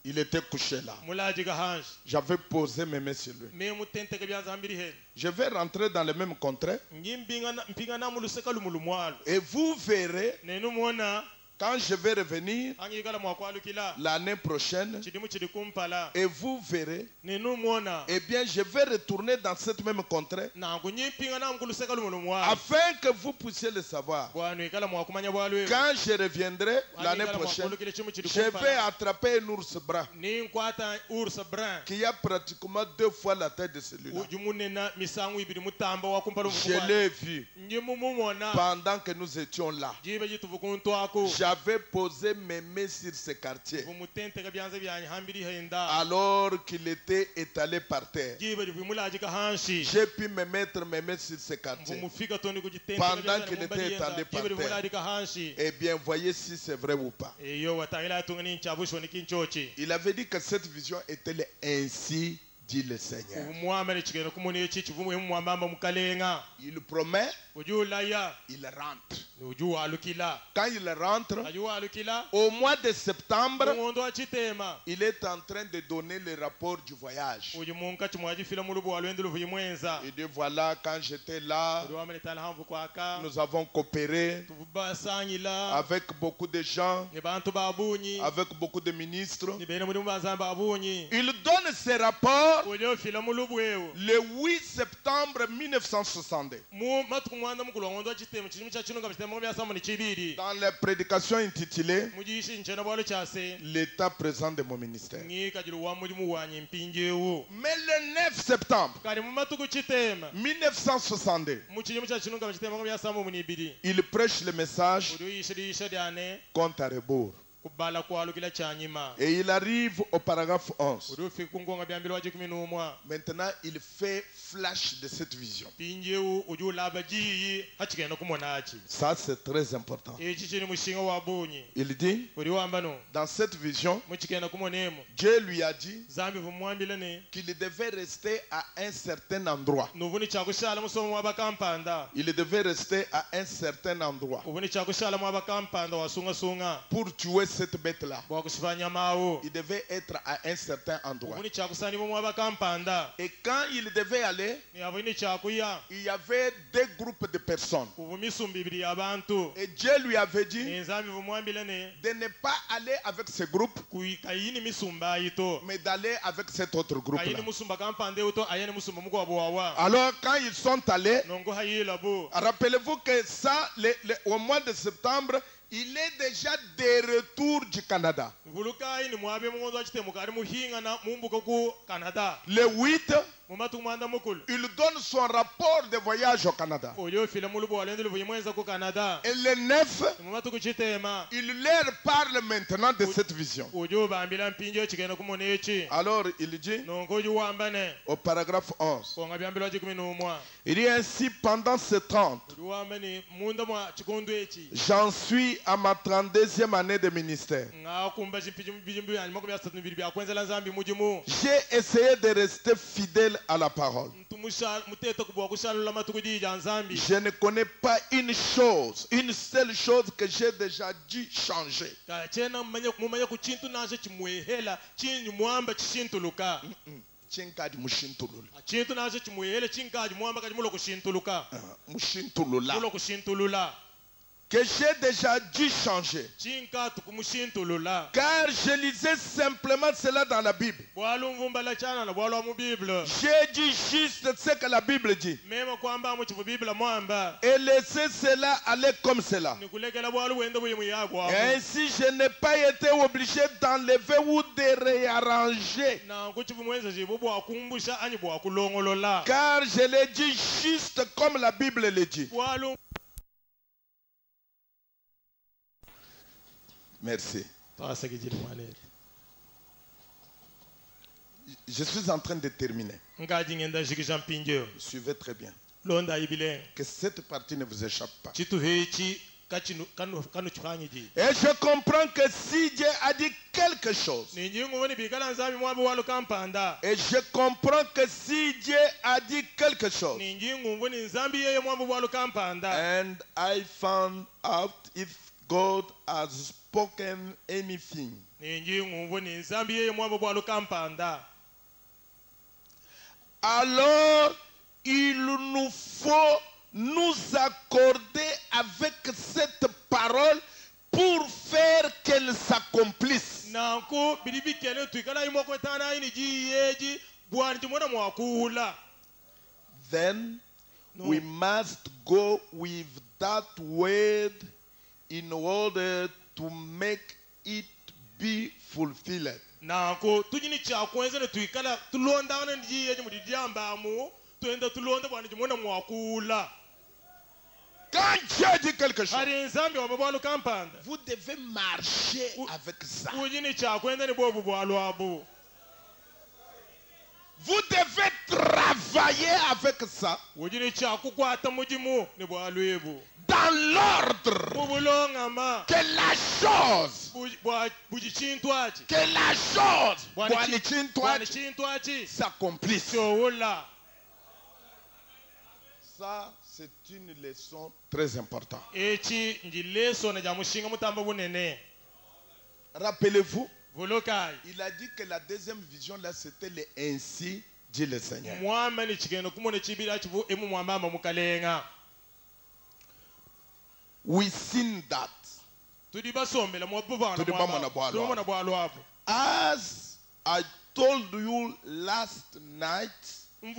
Il était couché là. mulaji ga hanji J'avais posé mes mains sur lui. me mutente kabyanzi hambiri hen Je vais rentrer dans le même contrat. nji mpinga na muluseka lumulumwalo Et vous verrez, neno mona quand je vais revenir angikala mwakwalukila l'année prochaine, chidimu chidi kumpala et vous verrez, neno mona eh bien, je vais retourner dans cette même contrée nangu nyimpinga na mkuluseka lumulumwalo afin que vous puissiez le savoir. bwanu ikala mwakumanya bwalwe Quand je reviendrai l'année prochaine, je vais attraper un ours brun ninkwata ursa brun qui a pratiquement 2 fois la taille de celui-là. ujumunena misangu ibiri mutamba wakumpala Je l'ai vu nji mumumona pendant que nous étions là. jibe jituvu kuntwako J'avais posé mes mains sur ce quartier vumutente kabyanze byanyi hambiri henda alors qu'il était étalé par terre. jibe vimulaji ka hanshi J'ai pu me mettre mes mains sur ce quartier. vumufika toni kujitente Pendant qu'il était étalé par jibe terre. vimulaji ka hanshi Eh bien, voyez si c'est vrai ou pas. eyo watangila tungani nchabushoni kinchochi Il avait dit que cette vision était ainsi, dit le Seigneur. umwamere chigeno kumuni echi chivumu mwambamba mukalenga Il promet, ujulaya il rentre. uju alukila Quand il rentre, ayu alukila au mois de septembre, ngondo achitema il est en train de donner le rapport du voyage. uju munka chimwaji fila mulubu walwendulu vuyimwenza Il dit voilà, quand j'étais là, uruwamere talhamvu kwaka nous avons coopéré tubasanyila avec beaucoup de gens, ni bantu babunyi avec beaucoup de ministres. ni bene muri mubazamba babunyi Il donne ce rapport ulio fila mulubu ewo le 8 septembre 1962. mu matuku mwanda mukulu ngondo achitema chimu cha chino kabitema byasamo ni chibiri Dans la prédication intitulée mujishi nchena bwalo chase l'état présent de mon ministère. ngi kajiru wa muri muwanyi mpinjewo Mais le 9 septembre kali mu matuku chitema 1962, mu chimu cha chino kabitema byasamo mu nibiri il prêche le message uri yishe dyane compte à rebours. kubala kwalukila chanyima Et il arrive au paragraphe 11. uri ufika kungonga byambiro waje 11 Maintenant, il fait flash de cette vision. pinjewu uju laba jiyi hachigenda kumonachi Ça, c'est très important. echi chini mushinga wa bunyi Il dit, uri wambano dans cette vision, muchigenda kumonemo Dieu lui a dit zambi vumwambilane qu'il devait rester à un certain endroit. nuvuni chakushala musomo wabakampanda Il devait rester à un certain endroit uvuni chakushala mwabakampanda wasunga pour tuer cette bête-là. bwakusifanya mawo Il devait être à un certain endroit. uvuni chakusani mwabakampanda Et quand il devait aller, ni avuni chakuya il y avait 2 groupes de personnes. uvumisumbi ibiri yabantu Et Dieu lui avait dit nzambi vumwambilane de ne pas aller avec ce groupe, kayini misumba yito mais d'aller avec cet autre groupe-là. kayini musumba kampande uto ayeni musumba mugwabo wawa Alors, quand ils sont allés, nongo hayila bo rappelez-vous que ça, au mois de septembre, il est déjà de retour du Canada. vulukai ni mwabe mungondo achitemuka ari muhinga na mumbuka ku Canada Le 8, mumatu mwanda mukulu il donne son rapport de voyage au Canada. ulio fila mulubu walendele vuyimwenza ku Canada Et le 9, mumatu kuchitema il leur parle maintenant de cette vision. uju bambila mpinjo chigenda kumonechi Alors, il dit nongo uju wambane au paragraphe 11, konga byambilo waje 11 il dit ainsi pendant ce temps, uju wambane munda mwa chikundu echi j'en suis à ma 32e année de ministère. nga kumba chimpijimbi anyuma ku byasatu bibiri byakwenzela nzambi mujimu J'ai essayé de rester fidèle à la parole. ntumusha muteta kubwa kushalula matuku dija nzambi Je ne connais pas une chose, une seule chose que j'ai déjà dû changer. ka chena mumanya ku chintu naje chimwehela chinyi mwamba chishintuluka Chinkadi mushintulula. chintu naje chimwehela chinkaji mwamba kaji mulo kushintuluka Mushintulula. mulo kushintulula Que j'ai déjà dû changer. chinka tukumushintulula Car je lisais simplement cela dans la Bible. bwalu mvumbala chana na bwalu mu Bible J'ai dit juste ce que la Bible dit. mema kwamba mu chivu Bible mwamba Et laisser cela aller comme cela. nikulekela bwalu wende buyimu yabwa Et ainsi, je n'ai pas été obligé d'enlever ou de réarranger. na kuchivu mwenza jibu bwa kumbusha anyi bwa kulongolola Car je l'ai dit juste comme la Bible le dit. bwalu. Merci. Twasegejile mwanele Je suis en train de terminer. ngaji ngenda jikisha mpinjo Suivez très bien. londa ibile Que cette partie ne vous échappe pas. chitu hechi Et je comprends que si Dieu a dit quelque chose, et je comprends que si Dieu a dit quelque chose, and I found out if God has spoken anything, alors il nous faut nous accorder avec cette parole pour faire qu'elle s'accomplisse. Then we must go with that word in order to make it be fulfilled. Quand Dieu dit quelque chose, vous devez marcher avec ça. Vous devez travailler avec ça dans l'ordre que la chose s'accomplisse. Ça, c'est une leçon très importante. Rappelez-vous, il a dit que la deuxième vision là, c'était le ainsi dit le Seigneur. We seen that. As I told you last night, comme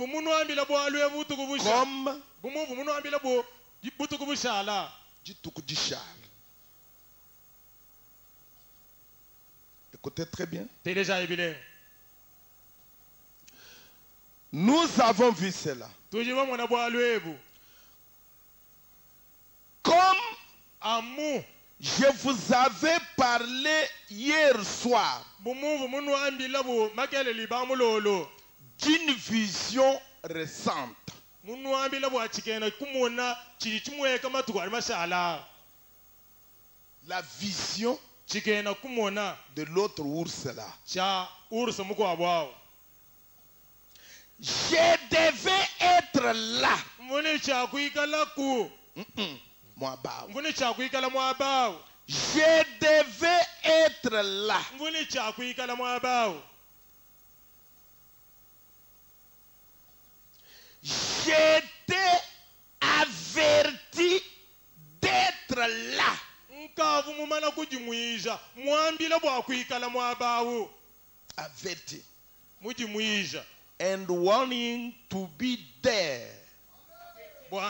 écoutez très bien. Nous avons vu cela. Comme je vous avais parlé hier soir d'une vision récente. La vision de l'autre ours là. Je devais être là. Je devais être là. J'étais averti d'être là. Averti. And warning to be there. Pour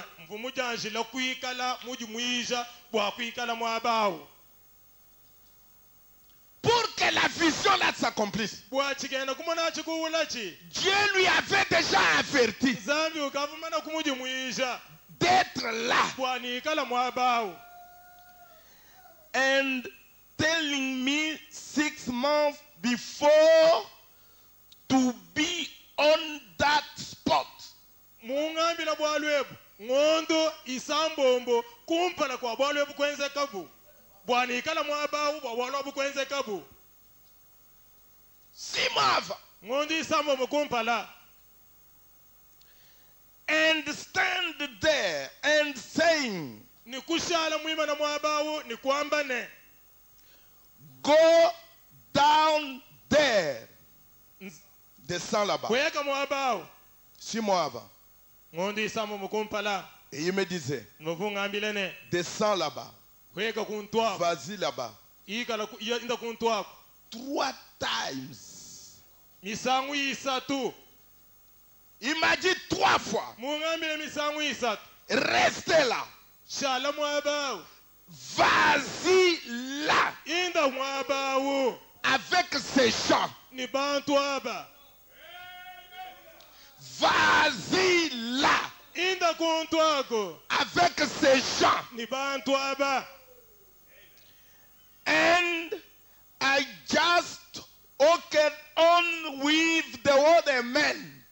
que la vision là s'accomplisse. Dieu lui avait déjà averti d'être là. And telling me 6 months before to be on that spot. Ngondo isambombo kumpala kwa bwalwe bukwenze kabu bwanikala mwabawu bwalwa bukwenze kabu simava ngondo isambombo kumpala and stand there and saying ni kushala mwima na mwabawu ni kwamba ne go down there descends là-bas kweka mwabawu 6 mois avant. Et il me disait, descends là-bas, vas-y là-bas. 3 times. Il m'a dit 3 fois. Restez là. Vas-y là. Avec ces gens. Vas-y là. Avec ces gens. And I just walked on with the other men.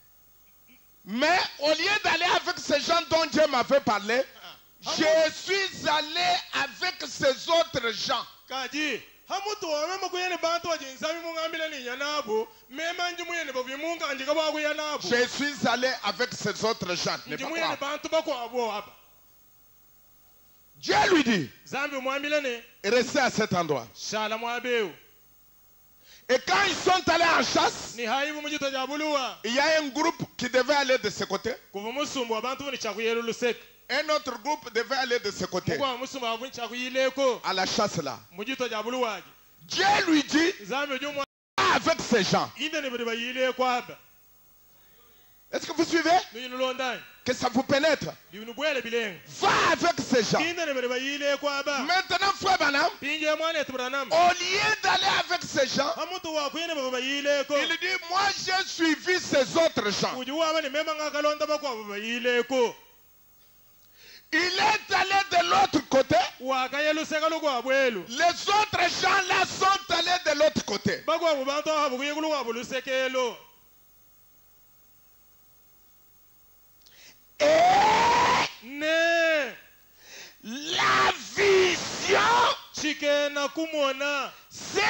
Mais au lieu d'aller avec ces gens dont Dieu m'avait parlé, Je suis allé avec ces autres gens. kaji hamutu wamema kuyene bantu wajinzami mungambila ni yanabo mema njimuyene bavimunga njika baku yanabo Je suis allé avec ces autres gens. njimuyene bantu bako abo hapa. Dieu lui dit, zambi mwambila ne restez à cet endroit. shala mwabeu Et quand ils sont allés en chasse, ni haibu mujito jabuluwa il y a un groupe qui devait aller de ce côté. kuva musumbu abantu ni chakuyelu lusek Un autre groupe devait aller de ce côté. mugwa musumbu abun chakuyileko À la chasse là. mujito jabuluwa Dieu lui dit, zambi jumwa avec ces gens. inde ne bari bayileko hapa. Est-ce que vous suivez? Nuyinu londai Que ça vous pénètre. binu bwele bilenga Va avec ces gens. inde ne bari bayileko hapa. Maintenant, frère Branham, Pinje mwana etubranam au lieu d'aller avec ces gens, hamutu wakuyene baba bayileko il dit, moi j'ai suivi ces autres gens. ujuwa bane mema ngakalonda bako baba bayileko Il est allé de l'autre côté. wakayeluseka lukwa bwelu Les autres gens là sont allés de l'autre côté. bako abo bantu aho bukuyekulu wabo lusekelo Et ne la vision chikena kumona s'est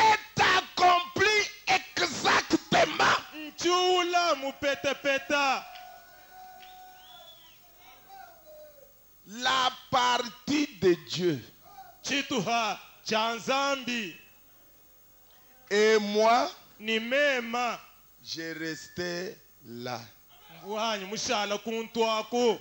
accomplie exactement. nchula mupetepeta La partie de Dieu. chituha cha nzambi Et moi, ni mema j'ai resté là. mvuhanyi mushala kuntwako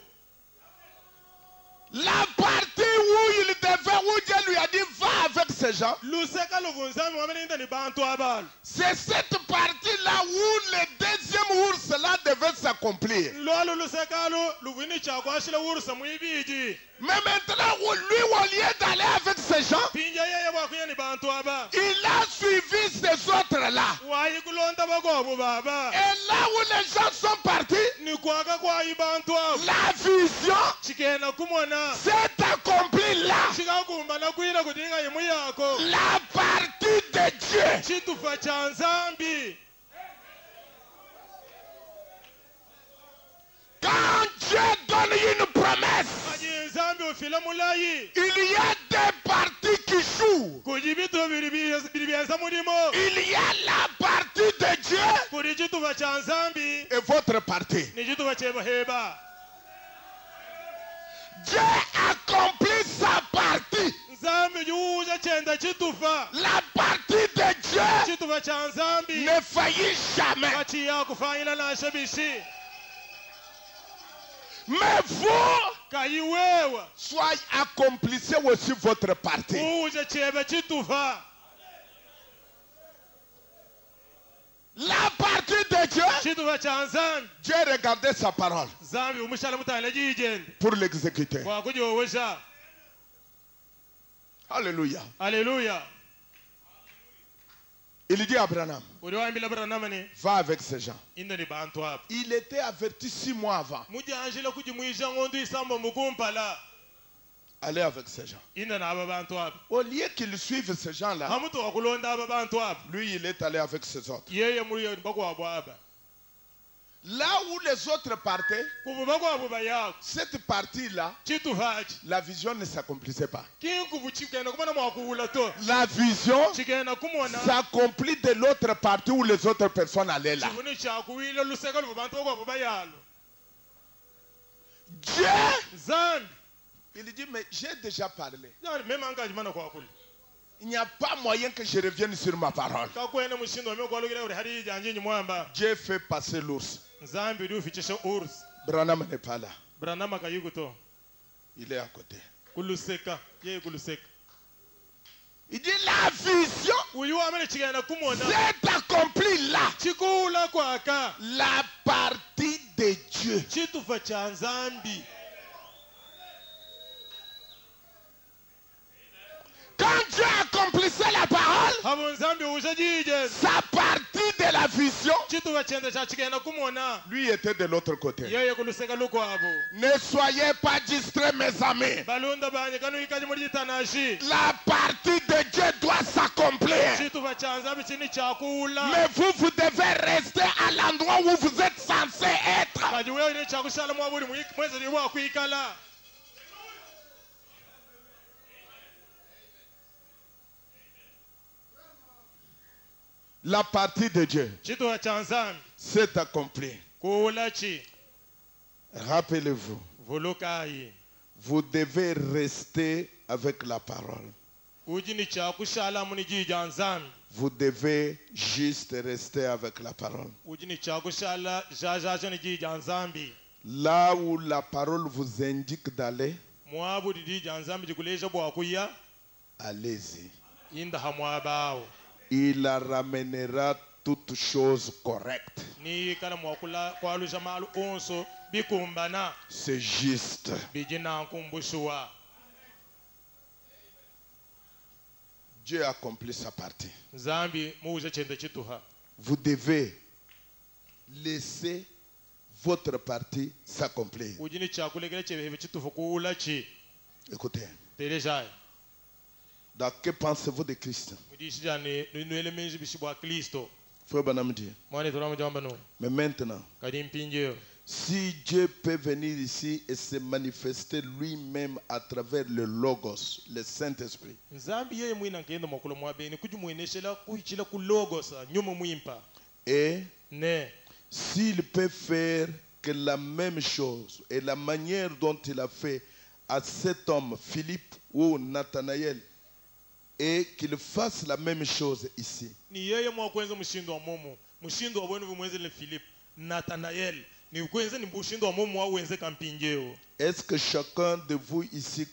La partie où il devait, où Dieu lui a dit, va avec ces gens. luseka luvunzami wameninda ni bantu abalu C'est cette partie-là où le deuxième ours là devait s'accomplir. lolo lusekalo luvini chakwashila urusa mwibiji Mais maintenant, lui, au lieu d'aller avec ces gens, pinja yeye bwakuye ni bantu aba il a suivi ces autres-là. wayi kulonda bakobo baba Et là où les gens sont partis, ni kwaka kwayi bantu abo la vision chikena kumona s'est accomplie là. chikakumba nakwira kudinga yimu yako La partie de Dieu. chitufa cha nzambi Quand Dieu donne une promesse, aji nzambi ufile mulayi il y a des parties qui jouent. kuji bitu bili byenza mulimo Il y a la partie de Dieu kuli chitufa cha nzambi et votre partie. ni chitufa chebaheba Dieu accomplit sa partie. nzambi juuja chenda chitufa La partie de Dieu chitufa cha nzambi ne faillit jamais. kati ya kufanyila nashe bishi Mais vous, kayiwewa soyez accomplissez aussi votre partie. uje chebe chitufa La partie de Dieu, chitufa cha nzambi Dieu regardait sa parole nzambi umushala mutana jijende pour l'exécuter. wakujowesha Alléluia. haleluya Il dit à Abraham, uliwambila baranamani va avec ces gens. inda ni bantu abo Il était averti 6 mois avant. mujanjila kujimwisha ngondu isamba mukumpala Allez avec ces gens. inda na aba bantu abo Au lieu qu'il suive ces gens-là, hamutu wakulonda aba bantu abo lui, il est allé avec ses autres. yeye muliyo bakwabo aba Là où les autres partaient, kuvu bakwabo bayako cette partie-là, chitufachi la vision ne s'accomplissait pas. kinkuvu chikena kumana mwakuwula to La vision chikena kumona s'accomplit de l'autre partie où les autres personnes allaient là. chivuni chakuwile luseka luvu bantu bakwabo bayalo Dieu, zambi il dit, mais j'ai déjà parlé. yani mema angajimana kwakula Il n'y a pas moyen que je revienne sur ma parole. kakwene mushindo wamekwalukile uri hari ijanjinyi mwamba Dieu fait passer l'ours. nzambi liufichishe urus Branham n'est pas là. branama kayikuto Il est à côté. kuluseka yeye kuluseka Il dit, la vision uyu amene chikena kumona s'est accomplie là. chikula kwaka La partie de Dieu. chitufa cha nzambi Quand Dieu accomplissait la parole, habo nzambi uje jije sa partie de la vision, chitufa chenda cha chikena kumona lui était de l'autre côté. yeye kuluseka lukwabo Ne soyez pas distraits, mes amis. balunda banye kanu ikaji muri tanashi La partie de Dieu doit s'accomplir. chitufa cha nzambi chini chakula Mais vous devez rester à l'endroit où vous êtes censé être. kaji wewe ni chakushala mwabuli mwezi liwa kuikala La partie de Dieu chituha cha nzambi s'est accomplie. kuula chi Rappelez-vous, vulukayi vous devez rester avec la parole. uji ni cha kushala muni jija nzambi Vous devez juste rester avec la parole. uji ni cha kushala jajaja ni jija nzambi Là où la parole vous indique d'aller, mwabu jija nzambi jikuleja bwakuya allez-y. inda hamwabao Il la ramènera toutes choses correctes. ni kala mwakula kwalusha malu onso bikumbana C'est juste. bijina nkumbushuwa Dieu a accompli sa partie. nzambi muuje chende chituha Vous devez laisser votre partie s'accomplir. uji ni cha kulegela chebe chitufa kuula chi Écoutez, telejai donc que pensez-vous de Christ? mudishijane nuele menji bishibwa Kristo Frère Branham dit. mwane toramo jamba no Mais maintenant, kadi mpinje si Dieu peut venir ici et se manifester lui-même à travers le Logos, le Saint-Esprit, nzambi yeye mwina ngendo makolo mwabeni kujumueneshela kuhichila kulogosa nyuma mwimpa et ne s'il peut faire que la même chose et la manière dont il a fait à cet homme, Philippe ou Nathanaël, et qu'il fasse la même chose ici, ni yeye mwakwenza mushindo wa momo mushindo wa bwenu bumwenzele Philip Nathanael ni kwenza ni mushindo wa momo wa wenze kampinjeo est-ce que chacun de vous ici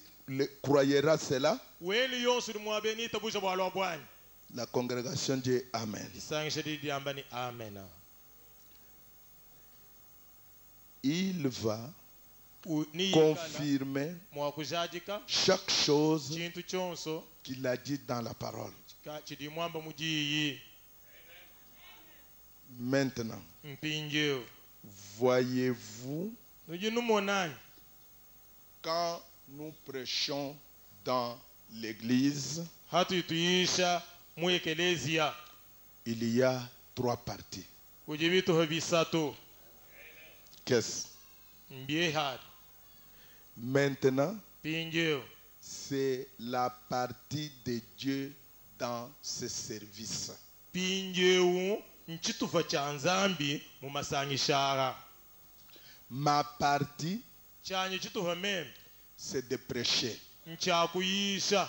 croira cela? weni yonsu mwabeni tabusha bwalo bwani La congrégation dit Amen. isangishedi diamba ni amen Il va ni confirmer mwakujajika chaque chose chintu chonso qu'il a dit dans la parole. chidi mwamba mujiyi Maintenant, mpinjeo voyez-vous, nujinumonani quand nous prêchons dans l'église, hatu tuisha muekelezia il y a 3 parties. ujibitu habisato Qu'est-ce? mbiehad Maintenant, pinjeo c'est la partie de Dieu dans ce service. pinjeu nchitufa cha nzambi mu masangishara Ma partie, chanye chitufa meme c'est de prêcher. nchakuyisha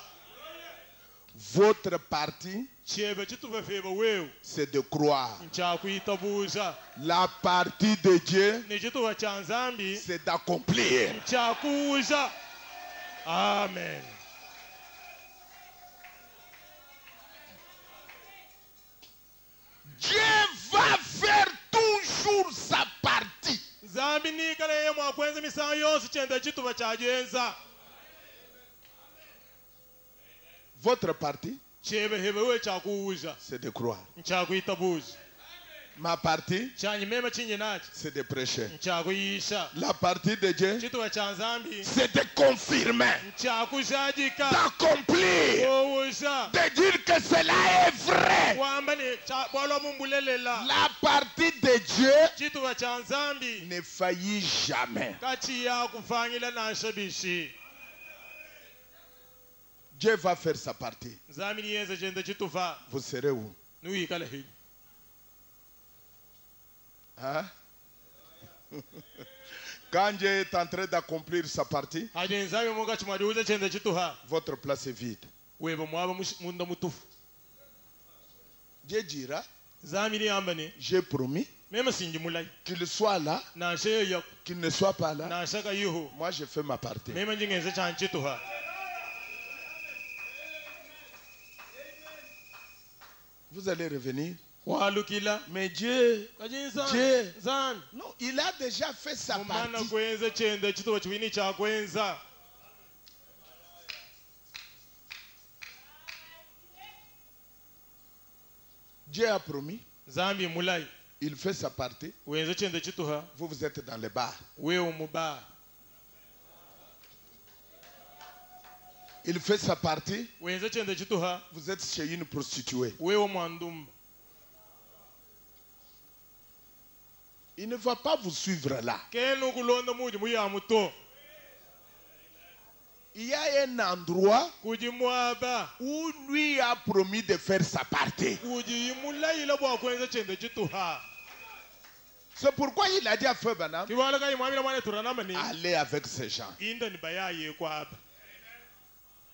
Votre partie, chebe chitufa feba wewe c'est de croire. nchakuyitabusha La partie de Dieu, ni chitufa cha nzambi c'est d'accomplir. nchakuusha amen Dieu va faire toujours sa partie. nzambi nikala yeye mwakwenza misango yonse chenda chitufa cha jenza Votre partie, chebe hebe we chakuusha c'est de croire. nchakuyitabusha Ma partie, chanye mema chinye nachi c'est de prêcher. nchakuyisha La partie de Dieu, chitufa cha nzambi c'est de confirmer, nchakushajika d'accomplir, kuusha de dire que cela est vrai. kwamba ni bwalo mumbulelela La partie de Dieu chitufa cha nzambi ne faillit jamais. kati ya kufanyila nashabishi Dieu va faire sa partie. nzambi niyenze chende chitufa Vous serez où? niwikala hili Hein? Quand Dieu est en train d'accomplir sa partie, haje nzambi munga chimadiuza chende chituha votre place est vide. weba mwaba munda mutufu Dieu dira, nzambi niyamba ni j'ai promis mema sinji mulai qu'il soit là, nasheyo yaku qu'il ne soit pas là. nashaka yuhu Moi, je fais ma partie. mema njingenze chan chituha Vous allez revenir. walukila Mais Dieu, kajinza Dieu, nzambi non, il a déjà fait sa mumana partie. kwenza chende chituha chiwini cha kwenza Dieu a promis, nzambi mulai il fait sa partie. wenze chende chituha Vous, vous êtes dans les bars. wewe muba Il fait sa partie. wenze chende chituha Vous êtes chez une prostituée. wewe mwandumba Il ne va pas vous suivre là. kenu kulonda muji muya muto il y a un endroit kujimwaba où lui a promis de faire sa partie. kujimulayila bwakwenza chende chituha C'est pourquoi il a dit à Frère Branham, kiwalaka imwamila mwana turanamani allez avec ces gens. inda ni bayaye kwaba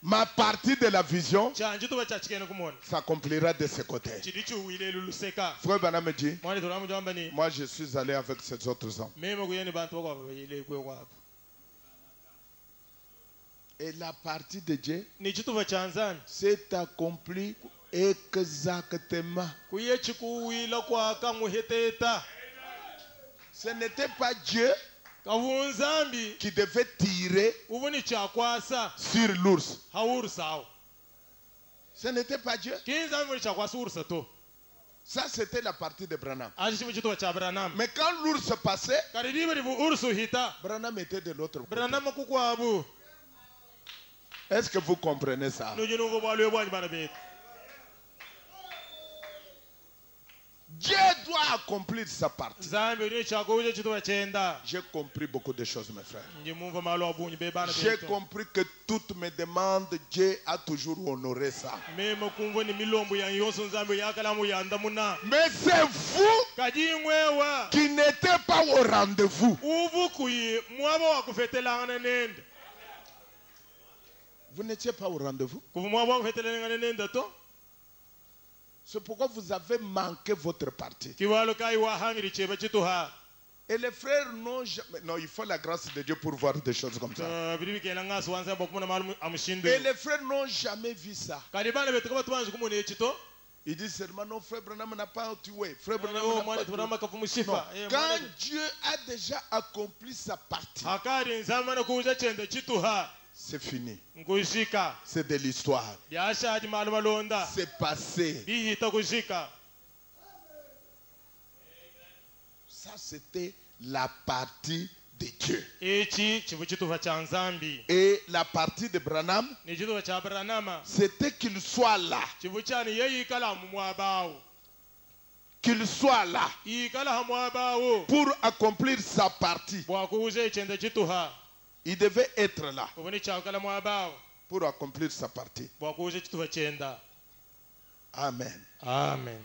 Ma partie de la vision chanje tuba chachikene kumona s'accomplira de ce côté. chidi chuwile luluseka Frère Branham me dit, mwana turamu jambani moi je suis allé avec ces autres hommes. mema kuyeni bantu bakwabayile kwe kwaba Et la partie de Dieu ni chituva chanzani s'est accomplie exactement. kuye chikuwila kwaka muheteta Ce n'était pas Dieu kavunzambi qui devait tirer ubu ni chakwasa sur l'ours. hawursawo Ce n'était pas Dieu. kinzambi ni chakwasa ursa to Ça, c'était la partie de Branham. aje chimu chituva cha Branham Mais quand l'ours passait, karidiba rivu ursu hita Branham était de l'autre côté. Branham kukwabu Est-ce que vous comprenez ça? nujinungo bwalwe bwanyi bana betu Dieu doit accomplir sa partie. zambi ni chakuje chituva chenda J'ai compris beaucoup de choses, mes frères. njimumva malo abunyi be bana J'ai betu compris que toutes mes demandes, Dieu a toujours honoré ça. mema kumva ni milombo ya yonso nzambi yakalamu yanda muna Mais c'est vous kajimwewa qui n'étiez pas au rendez-vous. uvu kuyi mwaba wakufetelangana nende Vous n'étiez pas au rendez-vous. kuva mwaba wakufetelangana nende to C'est pourquoi vous avez manqué votre partie. kiwalo kai wahangiri cheba chituha Et les frères n'ont jamais... Non, il faut la grâce de Dieu pour voir des choses comme ça. biribi kena ngaso wanza bakumuna malu amushindo Et les frères n'ont jamais vu ça. kali bana betu kaba tubanze kumuna echito Ils disent seulement, non, frère Branham n'a pas tué. Frère Branham oh n'a mwana pas tué. tubrama kafumushifa Non. Quand Dieu a déjà accompli sa partie, akari nzamana kuja chende chituha c'est fini. ngushika C'est de l'histoire. byashaji malu malonda C'est passé. bihita kushika Ça, c'était la partie de Dieu. echi chivu chituha cha nzambi Et la partie de Branham, ni chituha cha Branham c'était qu'il soit là. chivu chani yeyikala mumwabawo Qu'il soit là ikala hamwabawo pour accomplir sa partie. bwakuja echende chituha Il devait être là ubu ni chakala mwabawo pour accomplir sa partie. bwakuja chituha chenda Amen. amen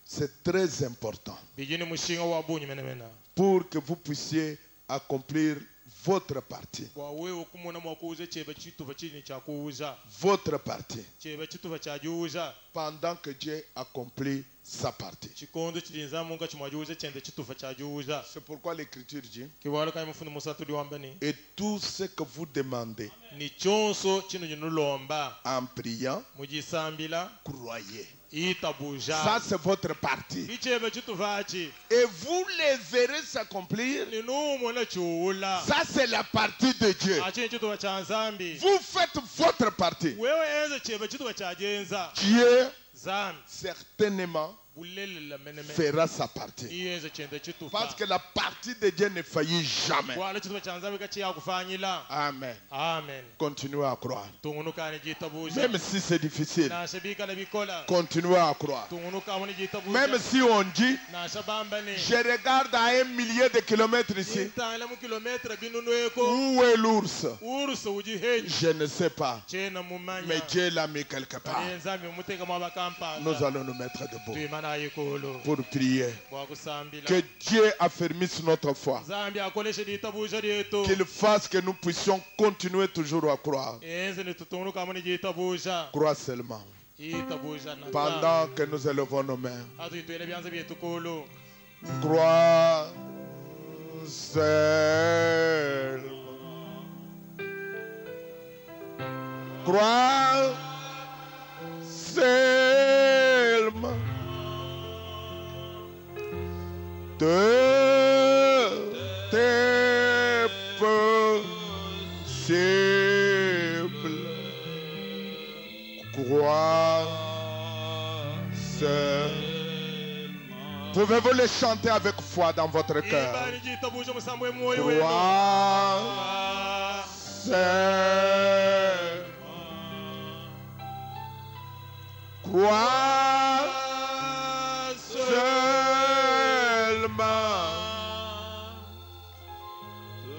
C'est très important bijini mushinga wa bunyi menemena pour que vous puissiez accomplir votre partie. bwawewe kumuna mwakuja cheba chituha chini chakuja Votre partie. cheba chituha chajuja Pendant que Dieu accomplit sa partie. chikondo chilinza munga chimwajuja chende chituha chajuja C'est pourquoi l'Écriture dit, kiwalo kai mufundi musatu liwambani et tout ce que vous demandez ni chonso chino nyinulomba en priant, mujisambila croyez. itabuja Ça, c'est votre partie. icheba chituvachi Et vous les verrez s'accomplir. ninumona chiula Ça, c'est la partie de Dieu. achini chituha cha nzambi Vous faites votre partie. wewe enza cheba chituha chajenza Dieu, zambi certainement, bulelela menemene fera sa partie. iyenza chende chituha Parce que la partie de Dieu ne faillit jamais. wala chituha cha nzambi kachiyakufanyila Amen. amen Continuez à croire. tungunukani jitabuja Même si c'est difficile, nashabikala bikola continuez à croire. tungunukamuni jitabuja Même si on dit, nashabambani je regarde à 1 millier de kilomètres ici, intangla mu kilometre binunweko où est l'ours? urusa ujihenyi Je ne sais pas. chena mumanya Mais Dieu l'a mis quelque part. nzambi umuteka mwabakampanga Nous allons nous mettre debout tuyimana yikolo pour prier. bwakusambila Que Dieu affermisse notre foi. nzambi akoleshe litabuja lyetu Qu'il fasse que nous puissions continuer toujours à croire. enze nitutungunukamuni jitabuja Crois seulement. itabuja na Pendant que nous élevons nos mains. atuyitwele byanza byetukulu Crois seulement. Crois seulement. Tout est possible. Crois seulement. Pouvez-vous le chanter avec foi dans votre cœur? ibani jitabuja musambo emwoyo wenu Crois seulement. Crois seulement.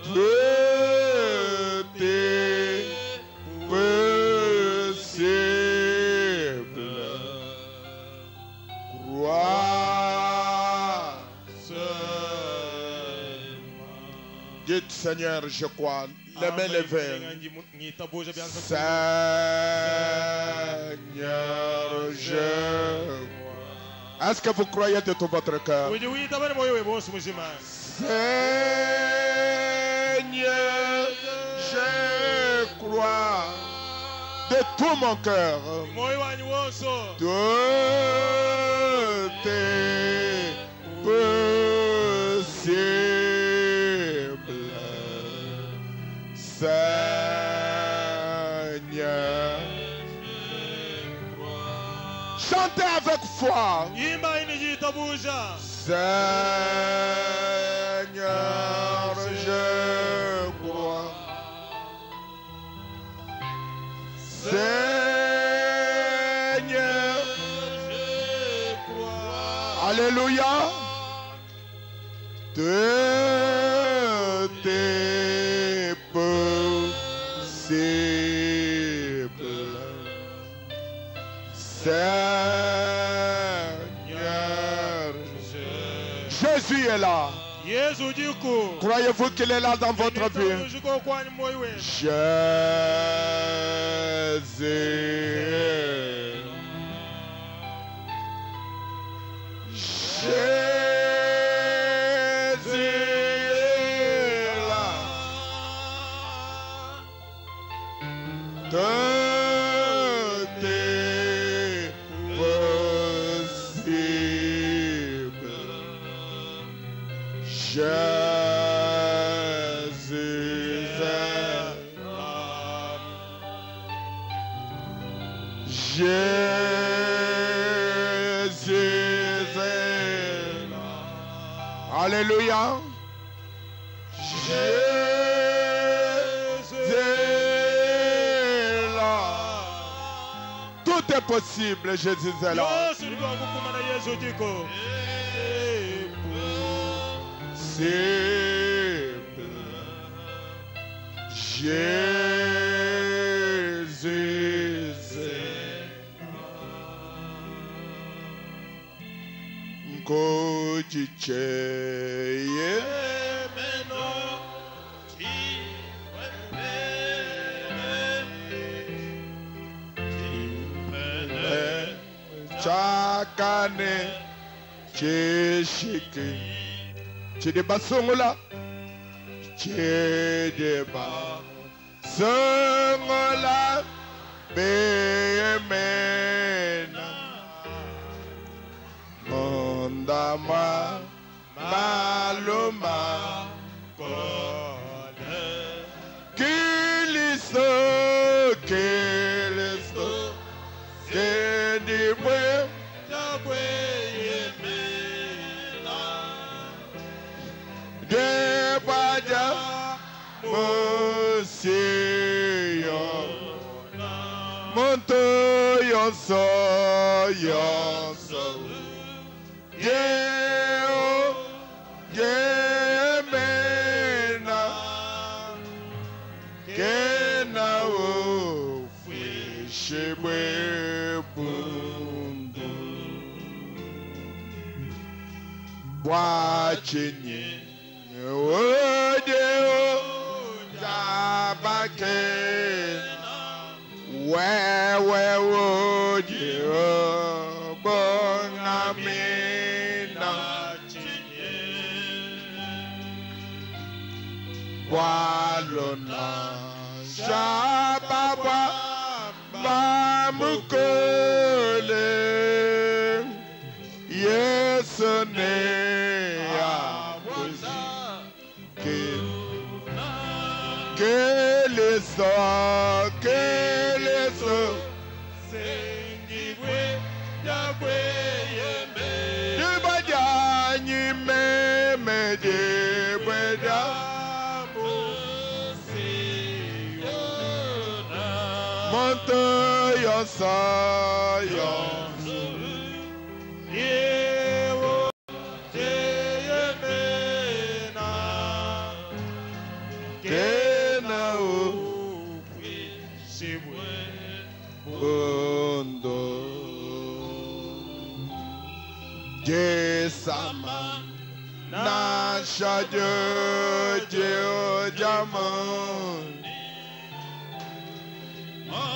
Tout est suite, Seigneur, je crois. Les mains levées. Seigneur, je crois. Est-ce que vous croyez de tout votre cœur? Seigneur, je crois de tout mon cœur. Tout est possible. Seigneur, chantez avec foi. Seigneur, je crois. Seigneur, je crois. Alléluia. Tout est possible. Seigneur, Jésus est là. Croyez-vous qu'il est là dans votre vie? Jésus. Jésus est là. Tout est possible. Jésus est là. Jésus est là. Alléluia. Jésus est là. Tout est possible, Jésus est là. Jésus Kojicheye Chakane Cheshike Chideba Songola Chideba Songola Bemena Mondama Maloma Kole Kiliso Kiliso Kedibwe Tabwe Yemena Debaja Monsiyo Monto Yonso Yonso Yeo Yemena Kena O Fishibwe Bundu Wachinye Odeo Jabake Wewe Odeo Bonamina Walona Shababa Mamukole Yesone Keleso Sengibwe Yabwe Yeme Dibajani Meme Dibweda Monte Yosa Yosu Yewo Teyemena Bondo Jesama na shaje jamon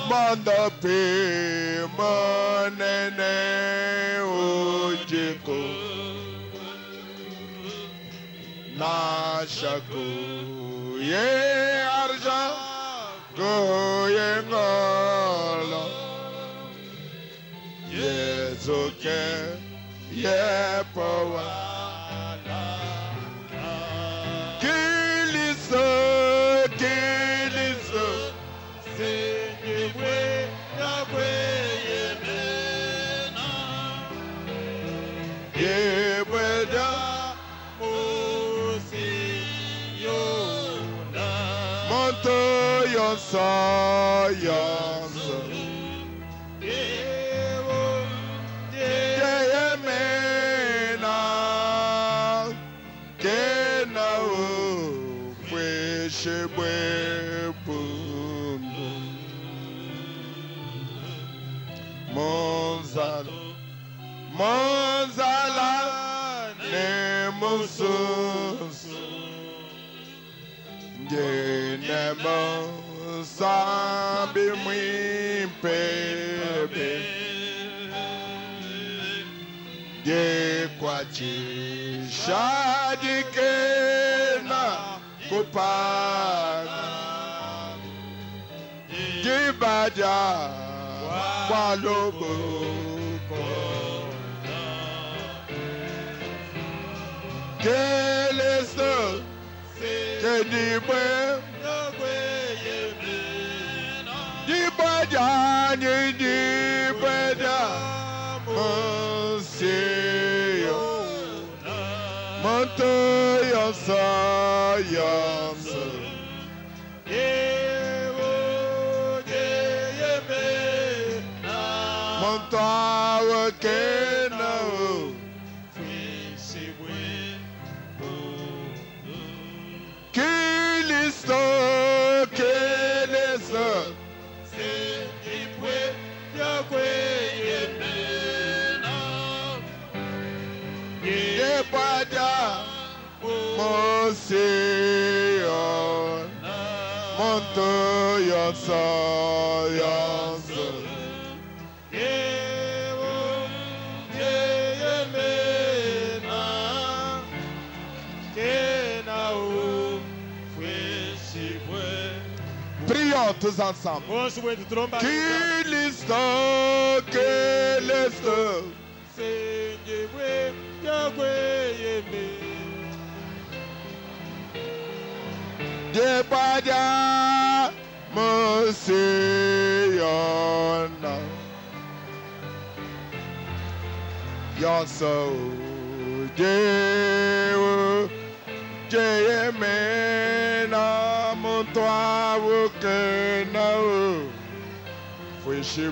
manda pe manene ojeko na shaku ye arja go ye ngala yes okay ye power kiliso senywe na kwe yemena yebeda musi yona monto yonsa yonsa Monzala ne musus Genemo sambi mwimpebe Ge kwachi shadikena kupana Gibaja walogo Keleso Kedibwe Dibaja Dibaja Monsiyo Monto Yonsa Yonsa Monto Awakena Kiliso Senipwe Yakwe Yemena Yepada Moseon Monto Yonsa Yonsa Prions tous ensemble. Kilisto, Kilisto, Senyewe, Yahweh, Yeme. Debaja, Mosiona. Yonso, Jehu, Jemena. Toi que nous foi chez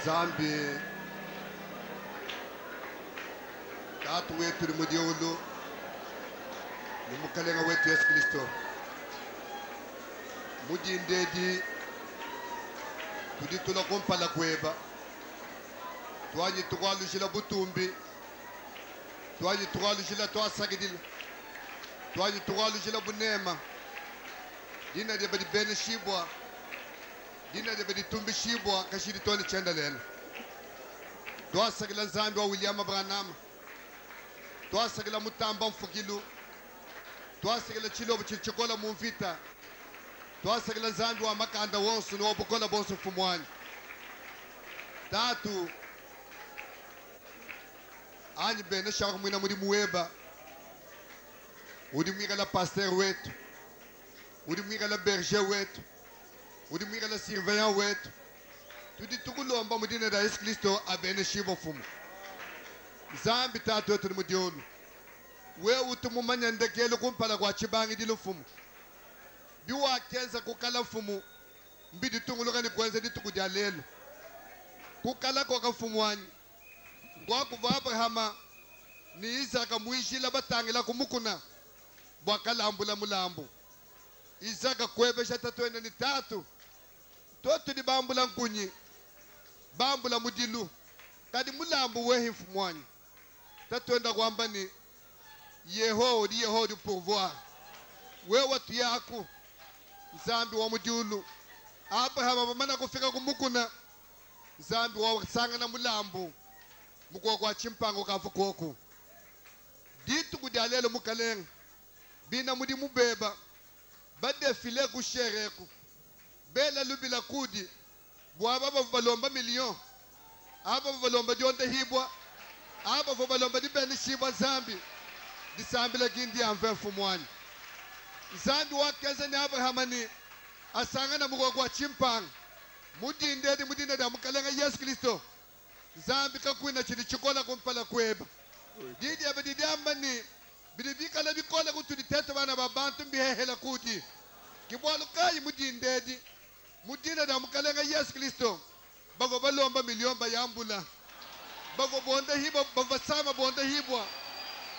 Zambi tatu wetu ni mudiulu ni mukalenga wetu Yesu Kristo mudi ndedi tuditula kompala kweba twanyi tukwalushila butumbi twanyi tukwalushila twasagidila twanyi tukwalushila bunema dina de badi bene shibwa dina de badi tumbi shibwa kashiri toni chenda lelo twasagila Zambi wa William Branham twasakila mutamba mfukilu twasakila chilobo chilichokola mumvita twasakila nzambi wa makanda wonsu niwobokola bonsu mfumu wanyu tatu anyi bene shaka mwina muri muweba udi mwikala pasteur wetu udi mwikala berger wetu udi mwikala surveillant wetu tudi tukulomba mudine da Yesu Kristo abene shibo fumu zambi tatu wetu ni mudionu we utumumanya ndekele kumpala kwa chibangi dilo fumu biwa kenza kukala fumu mbidi tunguluka ni kwenze ditukudia lelo kukala kwa kafumu wanyi kwa kuva Abrahama ni Isaka muishila batangila kumukuna bwakalambula mulambu Isaka kwebesha tatwene ni tatu totu ni bambula nkunyi bambula mudilu kadi mulambu wehi mfumu wanyi tatwenda kwamba ni Yehodi pourvoir we watu yako nzambi wa mudilu Abrahama bamana kufika kumukuna nzambi wa sanga na mulambu mukwa kwa chimpango kafu koko ditu kudalelo mukaleng bina mudi mubeba bade file kushereku bela lubila kudi bwaba balomba million aba balomba jonde hibwa aba balomba dibeni shiba zambi disambila gindi amve fumwani zambi wakeze ni Abraham ni asanga na mukwa kwa chimpang mudinde da mukalenga Yesu Kristo zambi kakwina chili chikola kumpala kweba didi abadidi ambani bidibika la bikola kutudi tete bana babantu mbihehela kuti kibwalu kayi mudinde da mukalenga Yesu Kristo bavo balomba milioni bayambula bavo bonda hibo bavo sama bonda hibwa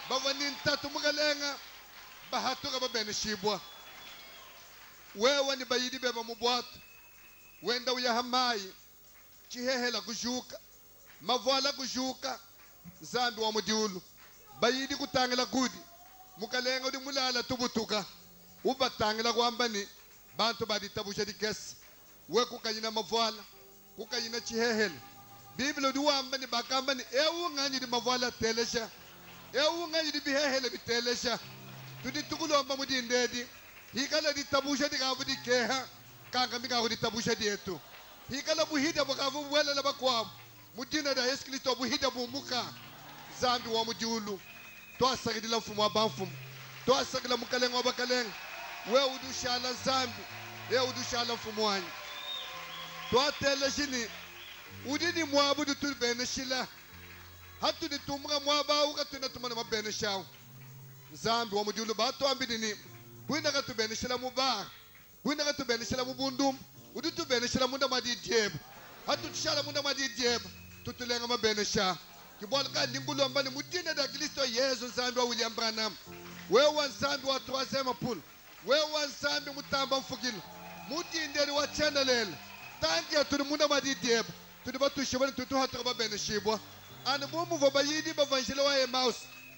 bavo nintatu mukalenga bahatuka babene shibwa wewe ni bayidi beba mubwatu wenda uyahamai chihehela kujuka mavala kujuka zambi wa mudiulu bayidi kutangila kudi mukalenga udi mulala tubutuka ubatangila kwambani bantu baditabusha dikesi we kukanyina mavala kukanyina chihehela biblia di wambani bakambani ewu nganyi di mavala telesha ewu nganyi di bihehele bitelesha tudi tukulomba mudindedi hikala ditabusha dikavu dikeha kanga mikavu ditabusha dietu hikala buhida bakavu bwela la bakwamu mudina da Yesu Kristo buhida bumuka zambi wa mudiulu twasakidila mfumu wa bamfumu twasakila mukalenga wa bakalenga we udushala zambi we udushala mfumu wanyi twatele shini udini mwabudu tubene shila hatu nitumga mwaba uka tunatumana mabene shawo zambi wa mudiulu bato ambidini kwina katubene shila mubar kwina katubene shila mubundum udu bene shila munda madidjeb hatu tshala munda madidjeb tutulenga mabene sha kibwala ka limbulomba ni mudine da Kristo Yesu nzambi wa William Branham wewe nzambi wa troisième poule wewe nzambi mutamba mfugilo mudinderi wa channel tangi aturi munda madidjeb tudi batushibani tutu hatu mabene shibwa ana mumu vobayidi bavanjile wa Emmaus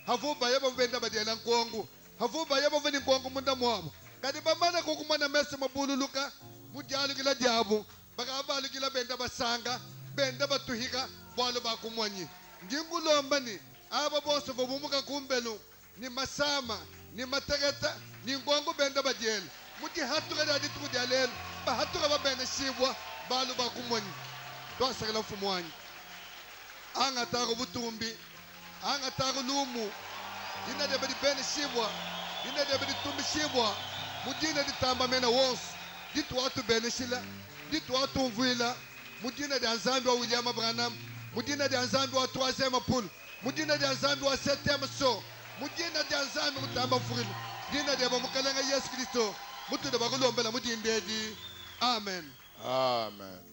havuba yabo venda badela nkongo havuba yabo veni nkongo munda mwabo kadi bamana kukumana mese mabululuka mujalu gila diabu baka balu gila benda basanga benda batuhika bwalo bakumwanyi ngingulomba ni aba bose bobumuka kumbelu ni masama ni mategeta ni ngongo benda bajel muti hatuka dadi tukudalel ba hatuka babene shibwa balu bakumwanyi twasakala mfumwanyi anga tago butumbi anga tago lumu ina de bedi bene shibwa ina de bedi tumbi shibwa mudina ditamba mena wonsu ditu watu beneshila ditu watu mvila mudina de nzambi wa William Branham mudina de nzambi wa troisième poule mudina de nzambi wa septième so mudina de nzambi mutamba furilu dina de bamukalenga Yesu Kristo mutu de bakulombela mudindedi amen Amen.